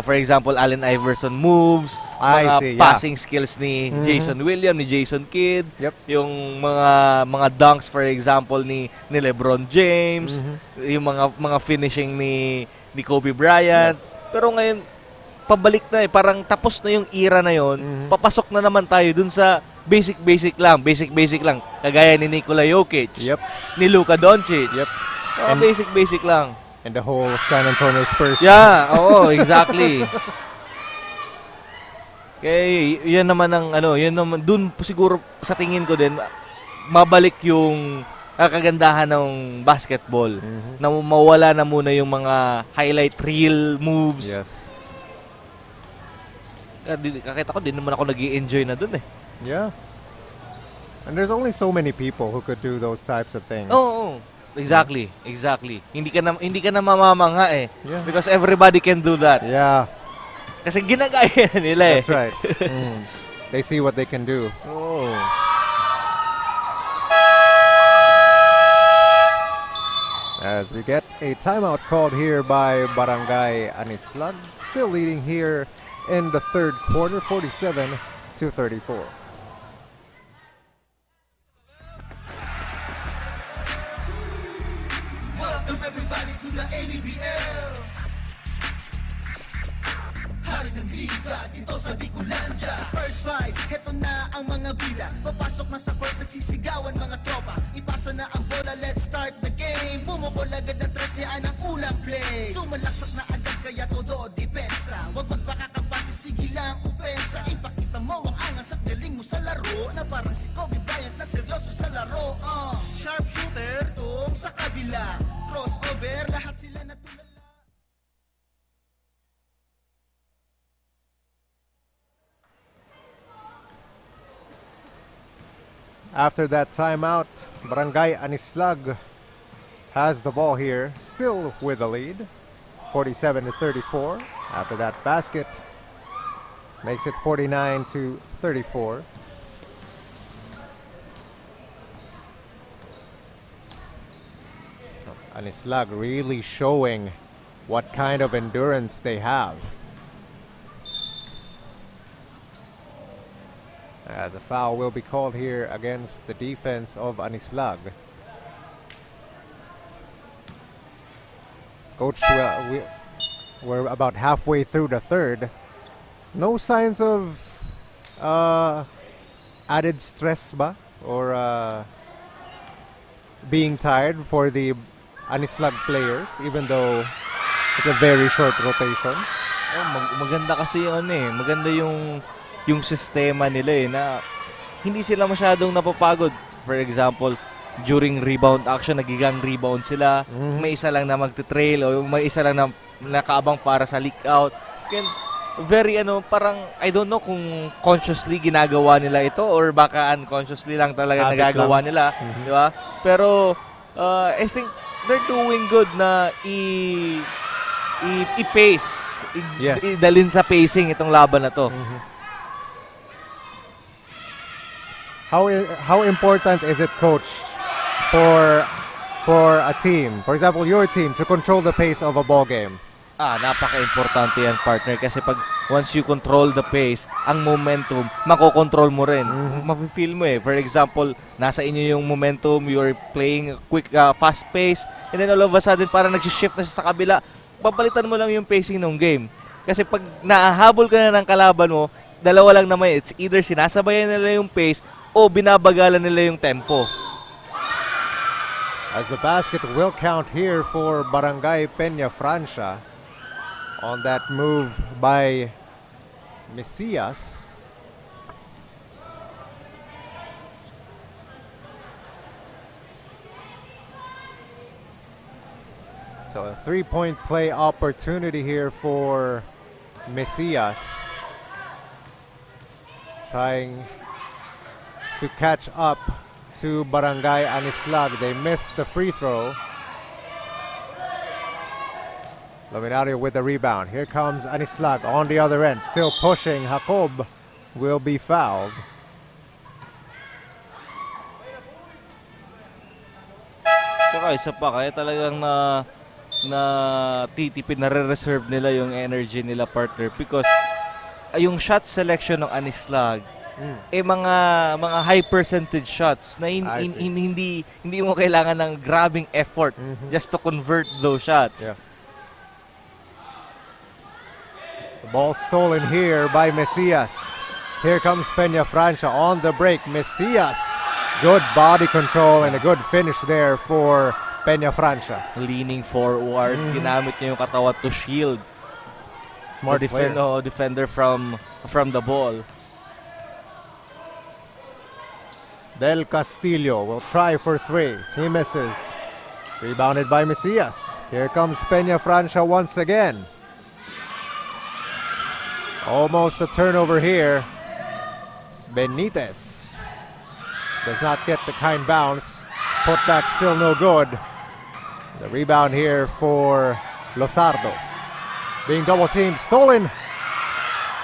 Speaker 4: for example, Allen Iverson moves, mga passing skills ni Jason Williams, ni Jason Kidd, yung mga dunks for example ni LeBron James, yung mga finishing ni Kobe Bryant. Pero ngayon pabalik na eh, parang tapos na yung era na yon. Papasok na naman tayo dun sa basic lang, kagaya ni Nikola Jokic, ni Luka Doncic. Basic lang.
Speaker 3: and the whole San Antonio Spurs.
Speaker 4: Yeah, oo, exactly. Kaya yan naman ang yan naman dun siguro sa tingin ko din mabalik yung kagandahan ng basketball na mawala na muna yung mga highlight reel moves.
Speaker 3: Yes.
Speaker 4: Kakita ko din naman ako nag-i-enjoy na dun eh.
Speaker 3: Yeah. And there's only so many people who could do those types of things.
Speaker 4: Oo. Exactly. Hindi ka na mamamangha eh.
Speaker 3: Yeah.
Speaker 4: Because everybody can do that.
Speaker 3: Yeah.
Speaker 4: Kasi ginagaya nila eh.
Speaker 3: That's right. They see what they can do.
Speaker 4: Oh.
Speaker 3: As we get a timeout called here by Barangay Anislag, still leading here in the third quarter, 47-34.
Speaker 1: Welcome everybody to the ABBL. Hari ng liga dito sa Bicolandia. First five, heto na ang mga bila. Papasok na sa court, nagsisigawan mga tropa. Ipasa na ang bola, let's start the game. Bumukol agad ang 13 ang unang play. Sumalaksak na agad kaya todo depensa. Huwag magpakakapati, sige lang upensa. Ipakita mo ang angas at galing mo sa laro. Na parang si Kobe Bryant na seryoso sa laro. Sharpshooter, tung sa kabila. Crossover, lahat sila natulala.
Speaker 3: After that timeout, Barangay Anislag has the ball here, still with the lead, 47-34. After that basket, makes it 49-34. Anislag really showing what kind of endurance they have. As a foul will be called here against the defense of Anislag. Coach, we're about halfway through the third. No signs of added stress ba? Or being tired for the Anislag players, even though it's a very short rotation.
Speaker 4: Oh, maganda kasi maganda yung sistema nila na hindi sila masyadong napapagod. For example, during rebound action, nagigang rebound sila. May isa lang na magte-trail o may isa lang na nakaabang para sa leak out. Very parang I don't know kung consciously ginagawa nila ito or baka unconsciously lang talaga nagagawa nila, di ba? Pero I think they're doing good na i-pace,
Speaker 3: Yes.
Speaker 4: idalin sa pacing itong laban na to.
Speaker 3: How important is it, Coach, for a team, for example, your team, to control the pace of a ball game?
Speaker 4: Napaka-importante yan, partner, kasi pag once you control the pace, ang momentum, makokontrol mo rin. Mafe-feel mo eh. For example, nasa inyo yung momentum, you're playing quick, fast pace, and then all of a sudden, parang nag-shift na siya sa kabila, papalitan mo lang yung pacing ng game. Kasi pag nahahabol ka na ng kalaban mo, dalawa lang naman, it's either sinasabayan nila yung pace o binabagalan nila yung tempo.
Speaker 3: As the basket will count here for Barangay Peñafrancia on that move by Mesias. So a three-point play opportunity here for Mesias, trying to catch up to Barangay Anislag. They missed the free throw. Laminario with the rebound. Here comes Anislag on the other end, still pushing. Jacob will be fouled.
Speaker 4: Tsaka isa pa, kaya talagang na titipid, na re-reserve nila yung energy nila, partner, because yung shot selection ng Anislag mga high percentage shots na hindi mo kailangan ng grabbing effort just to convert those shots.
Speaker 3: Yeah. The ball stolen here by Mesias. Here comes Peñafrancia on the break. Mesias, good body control and a good finish there for Peñafrancia.
Speaker 4: Leaning forward, ginamit niya yung katawan to shield
Speaker 3: Smart
Speaker 4: the
Speaker 3: player.
Speaker 4: defender from the ball.
Speaker 3: Del Castillo will try for 3. He misses. Rebounded by Macias. Here comes Peñafrancia once again. Almost a turnover here. Benitez does not get the kind bounce. Putback still no good. The rebound here for Losardo. Being double teamed, stolen.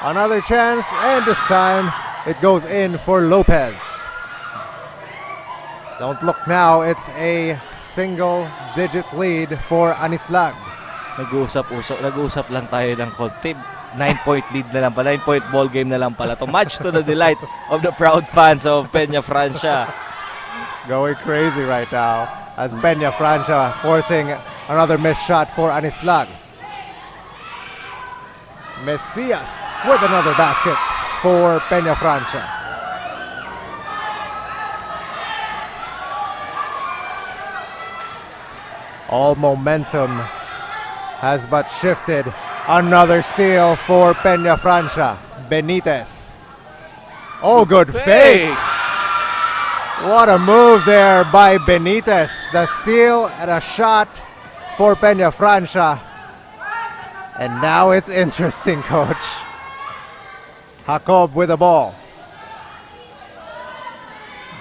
Speaker 3: Another chance, and this time it goes in for Lopez. Don't look now, it's a single-digit lead for Anislag.
Speaker 4: Nag-uusap lang tayo ng konti. 9-point lead na lang pala, 9-point ball game na lang pala. To much to the delight of the proud fans of Peñafrancia.
Speaker 3: Going crazy right now as Peñafrancia forcing another missed shot for Anislag. Macias with another basket for Peñafrancia. All momentum has but shifted. Another steal for Peñafrancia. Benitez. Oh, good fake. What a move there by Benitez. The steal and a shot for Peñafrancia. And now it's interesting, coach. Jacob with the ball.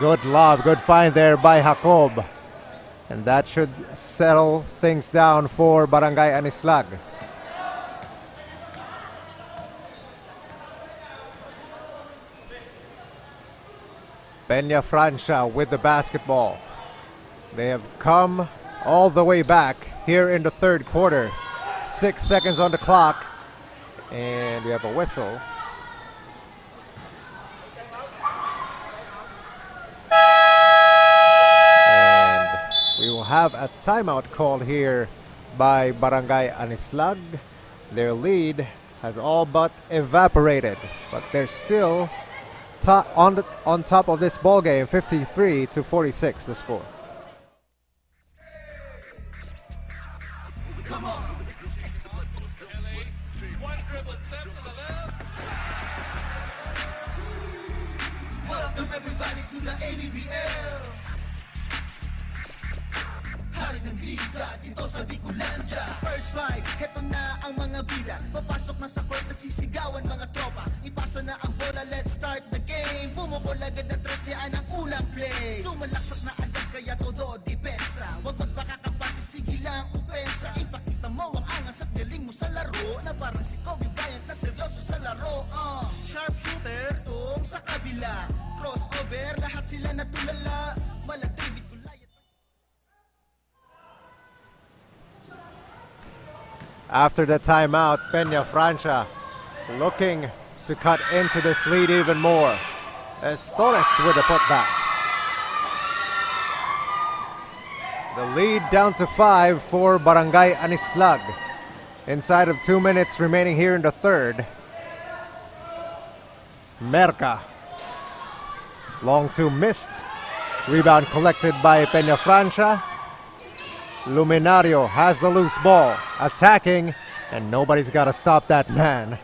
Speaker 3: Good lob, good find there by Jacob. And that should settle things down for Barangay Anislag. Peñafrancia with the basketball. They have come all the way back here in the third quarter. 6 seconds on the clock. And we have a whistle. And we will have a timeout called here by Barangay Anislag. Their lead has all but evaporated, but they're still on top of this ball game. 53-46 the score.
Speaker 1: Come on.
Speaker 5: One dribble step to the left.
Speaker 1: Welcome everybody to the ABBL. Hari ng liga dito sa Bicolandia. First five, heto na ang mga bida. Papasok na sa court at sisigawan mga tropa. Ipasa na ang bola, let's start the game. Bumukol agad na 13 ang unang play. Sumalaksak na agad kaya todo depensa. Huwag magpakakapati, sige lang upensa. Ipakita mo ang angas at galing mo sa laro. Na parang si Kobe Bryant na seryoso sa laro. Sharpshooter, tong sa kabila. Crossover, lahat sila natulala. Malatibit kulay.
Speaker 3: After the timeout, Peñafrancia looking to cut into this lead even more. As Torres with a putback. The lead down to 5 for Barangay Anislag. Inside of 2 minutes remaining here in the third. Merca. Long two missed. Rebound collected by Peñafrancia. Luminario has the loose ball, attacking, and nobody's got to stop that man.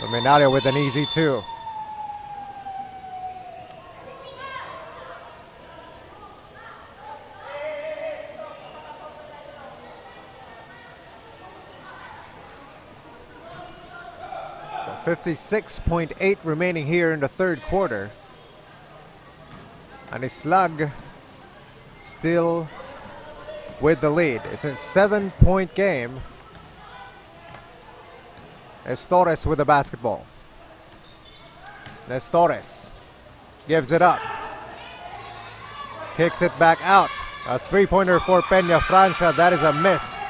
Speaker 3: Luminario with an easy two. So 56.8 remaining here in the third quarter. Anislag still with the lead. It's a 7-point game. Torres with the basketball. Torres gives it up. Kicks it back out. A three-pointer for Peñafrancia. That is a miss.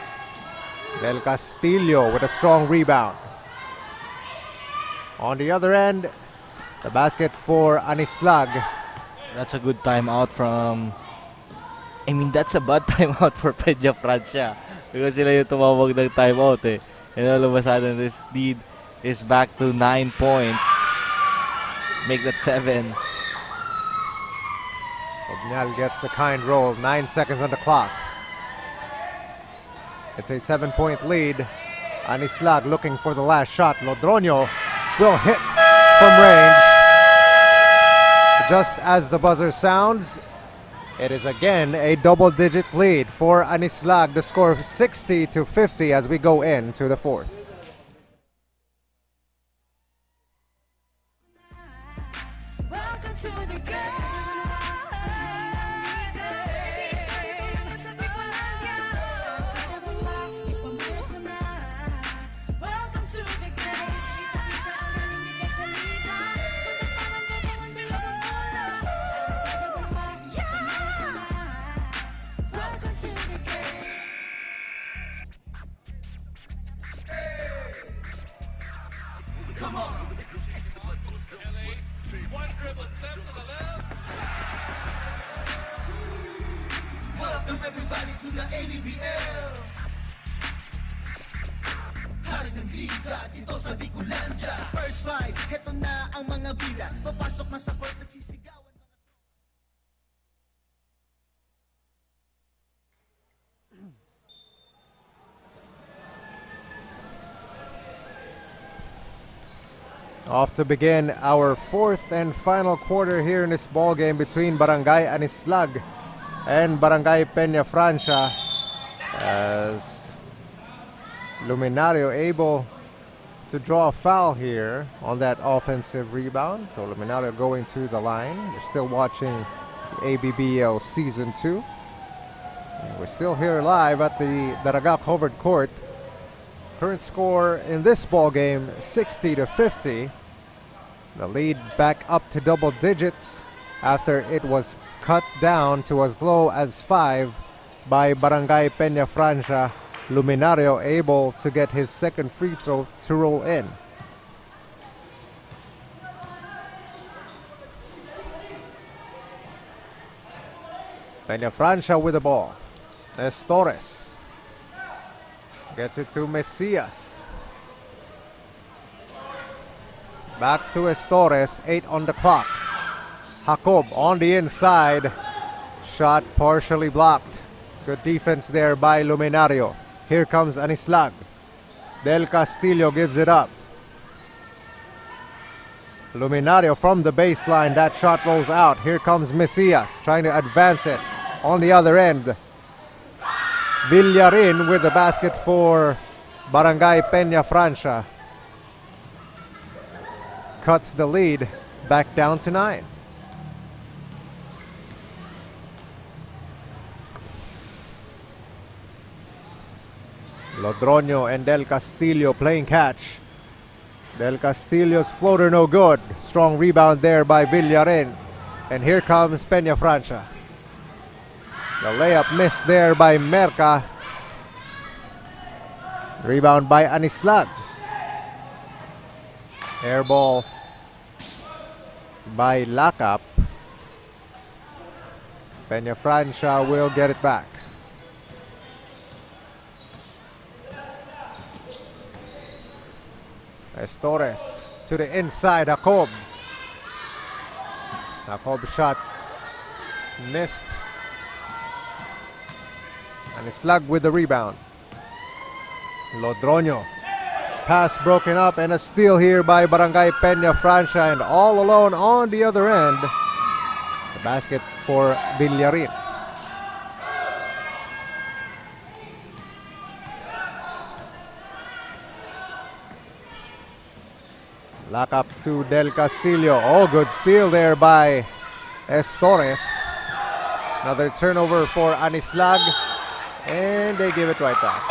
Speaker 3: Del Castillo with a strong rebound. On the other end, the basket for Anislag.
Speaker 4: That's a good timeout from... that's a bad timeout for Peñafrancia. Because sila yung tumawag ng timeout eh. And all of a sudden, this lead is back to 9 points. Make that 7.
Speaker 3: Ognal gets the kind roll. 9 seconds on the clock. It's a 7-point lead. Anislag looking for the last shot. Lodronio will hit from range. Just as the buzzer sounds, it is again a double-digit lead for Anislag. The score 60-50 as we go into the fourth.
Speaker 2: Welcome to the game. Welcome to the game. Welcome to the game.
Speaker 1: Come on.
Speaker 5: One dribble step to the left.
Speaker 1: Welcome everybody to the ABBL. Hari ng liga dito sa Bicolandia. First five, heto na ang mga bila. Papasok na sa court at sisigawan.
Speaker 3: Off to begin our fourth and final quarter here in this ball game between Barangay Anislag and Barangay Peñafrancia, as Luminario able to draw a foul here on that offensive rebound. So Luminario going to the line. You're still watching the ABBL Season 2. And we're still here live at the Daraga covered court. Current score in this ball game 60-50. The lead back up to double digits after it was cut down to as low as 5 by Barangay Peñafrancia. Luminario able to get his second free throw to roll in. Peñafrancia with the ball. Torres gets it to Mesias. Back to Torres, 8 on the clock. Jacob on the inside. Shot partially blocked. Good defense there by Luminario. Here comes Anislag. Del Castillo gives it up. Luminario from the baseline. That shot rolls out. Here comes Mesias trying to advance it on the other end. Villarin with the basket for Barangay Peñafrancia. Cuts the lead back down to 9. Lodronio and Del Castillo playing catch. Del Castillo's floater no good. Strong rebound there by Villarin. And here comes Peñafrancia. The layup missed there by Merca. Rebound by Anislag. Air ball by Lakap. Peñafrancia will get it back. Torres to the inside. Jacob. Jacob shot missed. Anislag with the rebound. Lodronio. Pass broken up and a steal here by Barangay Peñafrancia, and all alone on the other end. The basket for Villarin. Lock up to Del Castillo. Oh, good steal there by Torres. Another turnover for Anislag, and they give it right back.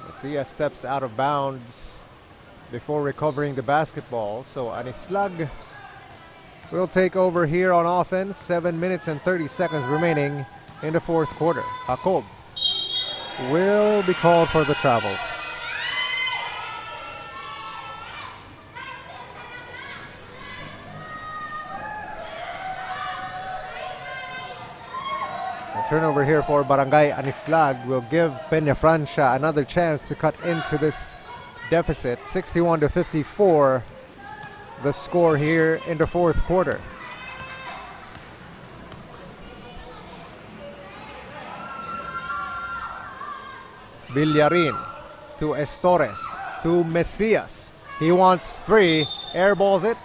Speaker 3: Messias steps out of bounds before recovering the basketball. So Anislag will take over here on offense. 7 minutes and 30 seconds remaining in the fourth quarter. Jacob will be called for the travel. A turnover here for Barangay Anislag will give Peñafrancia another chance to cut into this deficit. 61-54. the score here in the fourth quarter. Villarin to Estores to Mesias. He wants three, airballs it,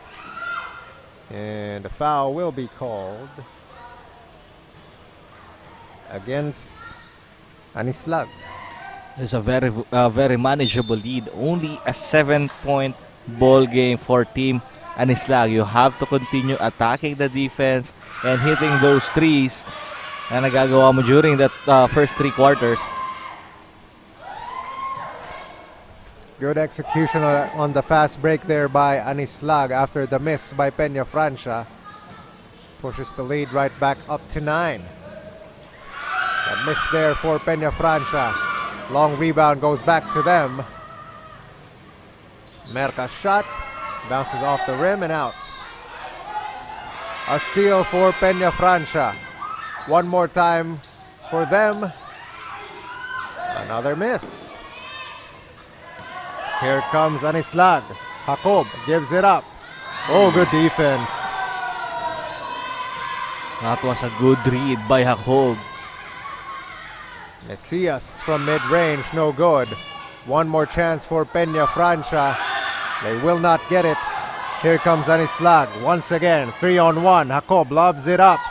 Speaker 3: and a foul will be called against Anislag.
Speaker 6: It's a very manageable lead. Only a 7-point ball game for Team Anislag. You have to continue attacking the defense and hitting those threes na nagagawa mo during that first 3 quarters.
Speaker 3: Good execution on the fast break there by Anislag after the miss by Peñafrancia. Pushes the lead right back up to 9. A miss there for Peñafrancia. Long rebound goes back to them. Merca's shot bounces off the rim and out. A steal for Peñafrancia. One more time for them. Another miss. Here comes Anislag. Jacob gives it up. Oh, good defense.
Speaker 6: That was a good read by Jacob.
Speaker 3: Mesias from mid-range, no good. One more chance for Peñafrancia. They will not get it. Here comes Anislag. Once again, 3-on-1. Jacob lobs it up.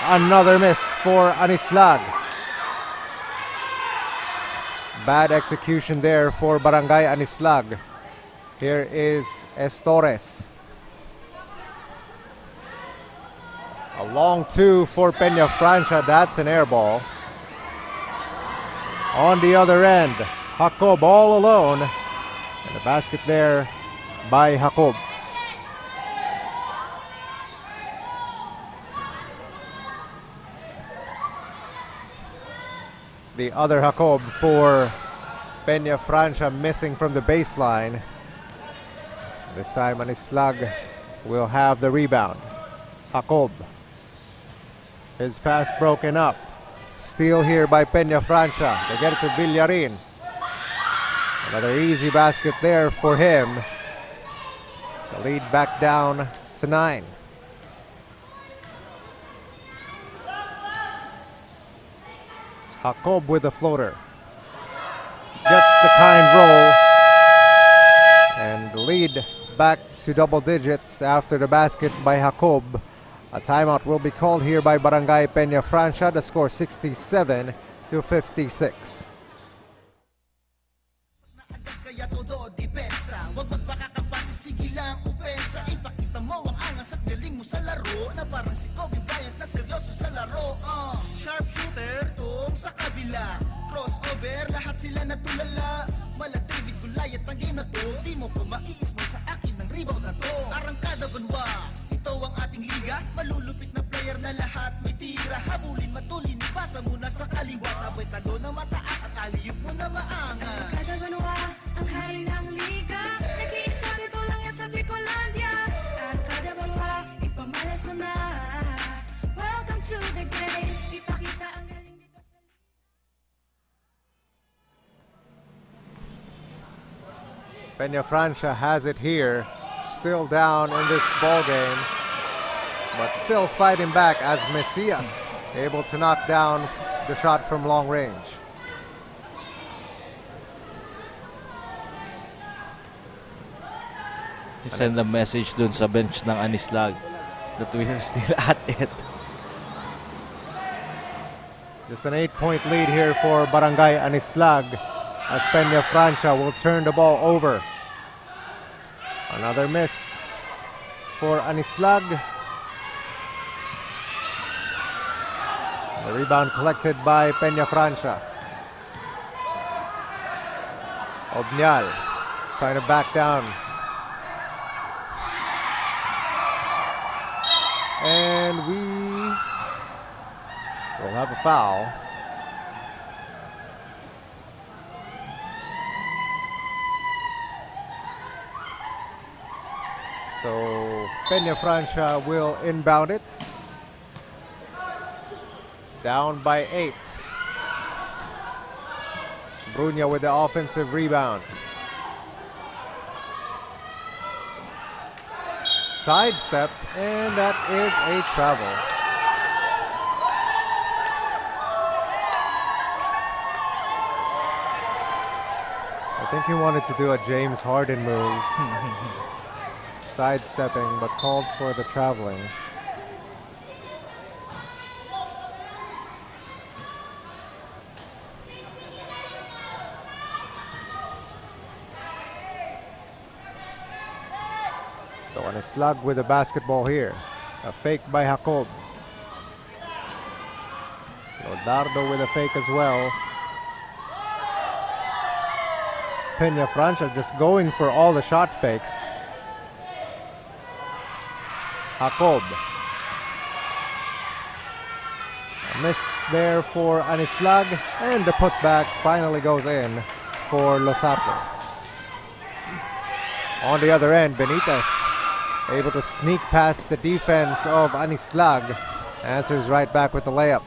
Speaker 3: Another miss for Anislag. Bad execution there for Barangay Anislag. Here is Estores. A long 2 for Peñafrancia. That's an air ball. On the other end, Jacob all alone. And the basket there by Jacob. The other Jacob for Peñafrancia missing from the baseline. This time Anislag will have the rebound. Jacob. His pass broken up. Steal here by Peñafrancia. They get it to Villarin. Another easy basket there for him. The lead back down to 9. Jacob with the floater. Gets the kind roll. And the lead back to double digits after the basket by Jacob. A timeout will be called here by Barangay Peñafrancia. The score 67-56.
Speaker 1: Kaya todo depensa. Huwag magpakakapati, sige lang upensa. Ipakita mo ang angas at galing mo sa laro. Na parang si Kobe Bryant na seryoso sa laro. Sharpshooter, tong sa kabila. Crossover, lahat sila natulala. Mala David Goliath ang game na to. Di mo ko maiismo sa akin ng rebound na to. Arangkada Banwa, ito ang ating liga. Malulupit na player na lahat may tira. Habulin, matulin, ipasa muna sa kaliwa. Sabay talo na mataas at aliyip mo na maangas.
Speaker 2: Arangkada Banwa, ang hari ng liga. Nag-iisa nito lang yan sa Bicolandia. Arangkada Banwa, ipamalas mo na. Welcome to the game. Ipakita ang galing dito sa
Speaker 3: Peñafrancia has it here. Still down in this ball game, but still fighting back as Mesias able to knock down the shot from long range.
Speaker 6: He send a message dun sa bench ng Anislag that we are still at it.
Speaker 3: Just an 8-point lead here for Barangay Anislag as Peñafrancia will turn the ball over. Another miss for Anislag. The rebound collected by Peñafrancia. Obnial trying to back down. And we will have a foul. So Peñafrancia will inbound it. Down by 8. Brunya with the offensive rebound. sidestep, and that is a travel. I think he wanted to do a James Harden move, sidestepping, but called for the traveling. So Anislag with the basketball here. A fake by Jacob. Lodardo with a fake as well. Peñafrancia just going for all the shot fakes. Jacob. A miss there for Anislag, and the putback finally goes in for Losato. On the other end, Benitez able to sneak past the defense of Anislag. Answers right back with the layup.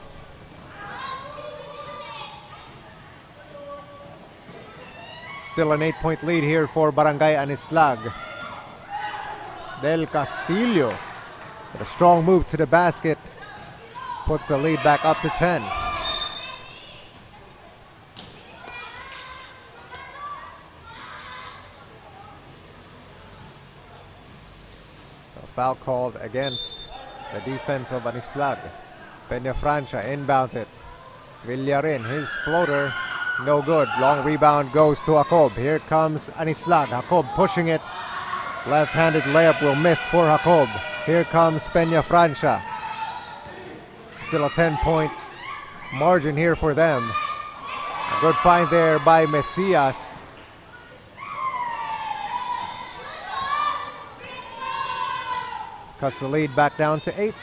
Speaker 3: Still an 8-point lead here for Barangay Anislag. Del Castillo with a strong move to the basket puts the lead back up to 10. A foul called against the defense of Anislag. Peñafrancia inbounds it. Villarin, his floater, no good. Long rebound goes to Jacob. Here comes Anislag. Jacob pushing it. Left-handed layup will miss for Jacob. Here comes Peñafrancia. Still a 10-point margin here for them. A good find there by Mesias. Cuts the lead back down to 8.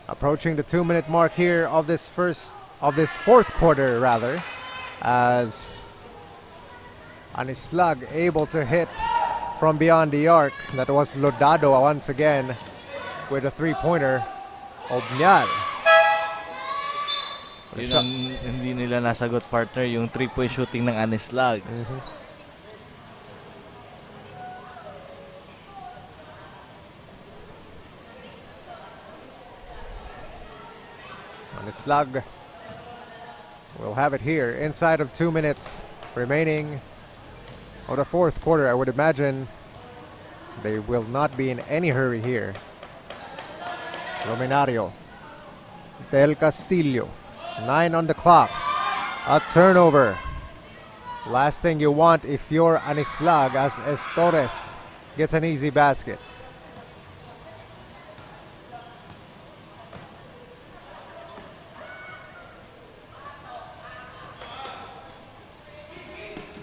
Speaker 3: Approaching the 2-minute mark here of this fourth quarter rather, as Anislag able to hit from beyond the arc. That was Lodado once again with a 3-pointer. Obnyal.
Speaker 6: Yun ang hindi nila nasagot, partner, yung 3-point shooting ng Anislag.
Speaker 3: Anislag will have it here inside of 2 minutes remaining of the fourth quarter. I would imagine they will not be in any hurry here. Luminario. Del Castillo. 9 on the clock. A turnover. Last thing you want if you're Anislag, as Estores gets an easy basket.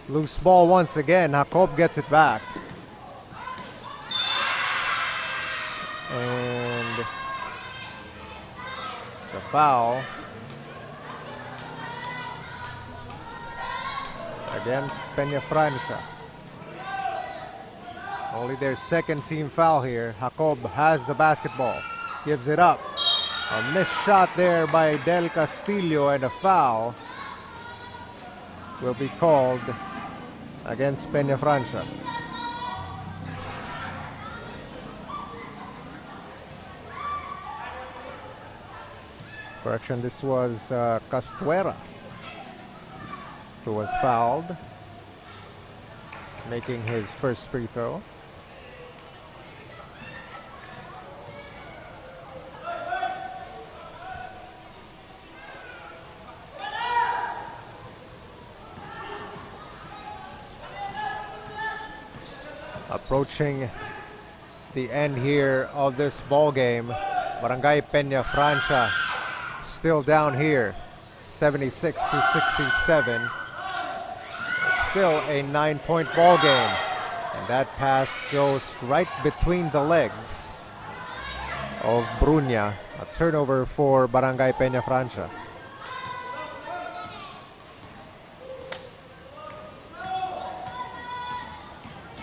Speaker 3: Loose ball once again. Jacob gets it back. And the foul against Peñafrancia. Only their second team foul here. Jacob has the basketball. Gives it up. A missed shot there by Del Castillo, and a foul will be called against Peñafrancia. Correction, this was Castuera who was fouled, making his first free throw. Approaching the end here of this ball game, Barangay Peñafrancia still down here, 76 to 67. It's still a 9-point ball game, and that pass goes right between the legs of Brunya. A turnover for Barangay Peñafrancia.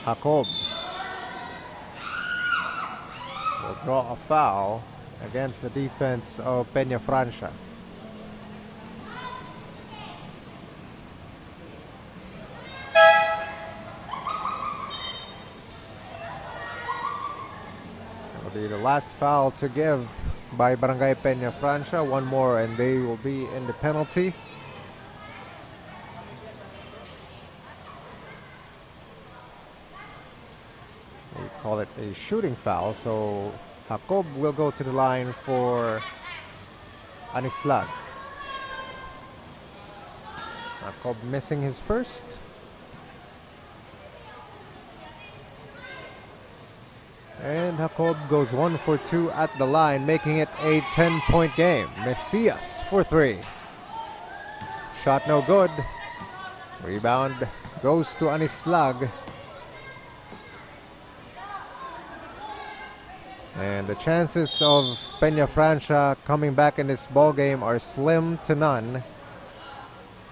Speaker 3: Jacob will draw a foul against the defense of Peñafrancia. Will be the last foul to give by Barangay Peñafrancia. One more and they will be in the penalty. We call it a shooting foul, so Jacob will go to the line for Anislag. Jacob missing his first. And Jacob goes 1 for 2 at the line, making it a 10-point game. Messias for 3. Shot no good. Rebound goes to Anislag. And the chances of Peñafrancia coming back in this ball game are slim to none,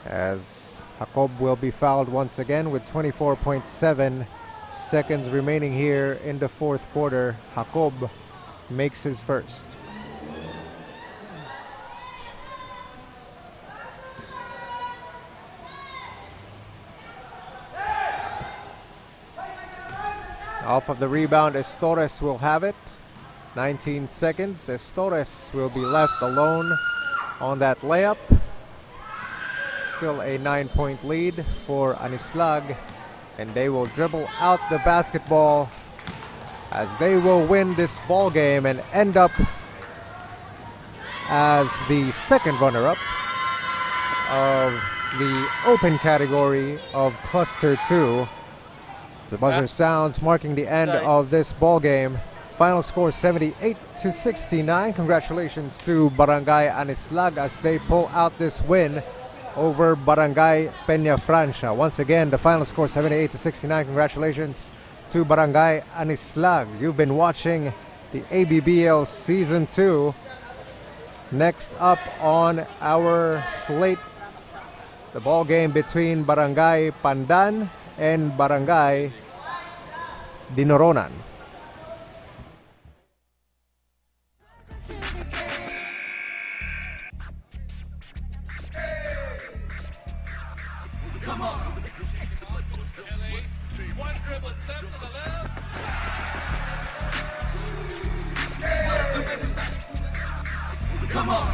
Speaker 3: as Jacob will be fouled once again with 24.7 seconds remaining here in the fourth quarter. Jacob makes his first. Off of the rebound, Estores will have it. 19 seconds. Estores will be left alone on that layup. Still a 9-point lead for Anislag, and they will dribble out the basketball as they will win this ball game and end up as the second runner-up of the open category of Cluster 2. The buzzer sounds, marking the end of this ball game. Final score 78-69. Congratulations to Barangay Anislag as they pull out this win over Barangay Peñafrancia. Once again, the final score 78-69. Congratulations to Barangay Anislag. You've been watching the ABBL Season 2. Next up on our slate, the ball game between Barangay Pandan and Barangay Dinoronan.
Speaker 1: Come on.
Speaker 5: One dribble, step to the left.
Speaker 1: Come on.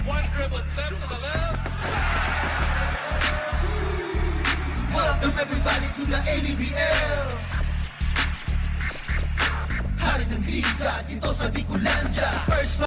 Speaker 5: One dribble, step to the left.
Speaker 1: Welcome everybody to the ABBL. Hari ng liga dito sa Bicolandia. First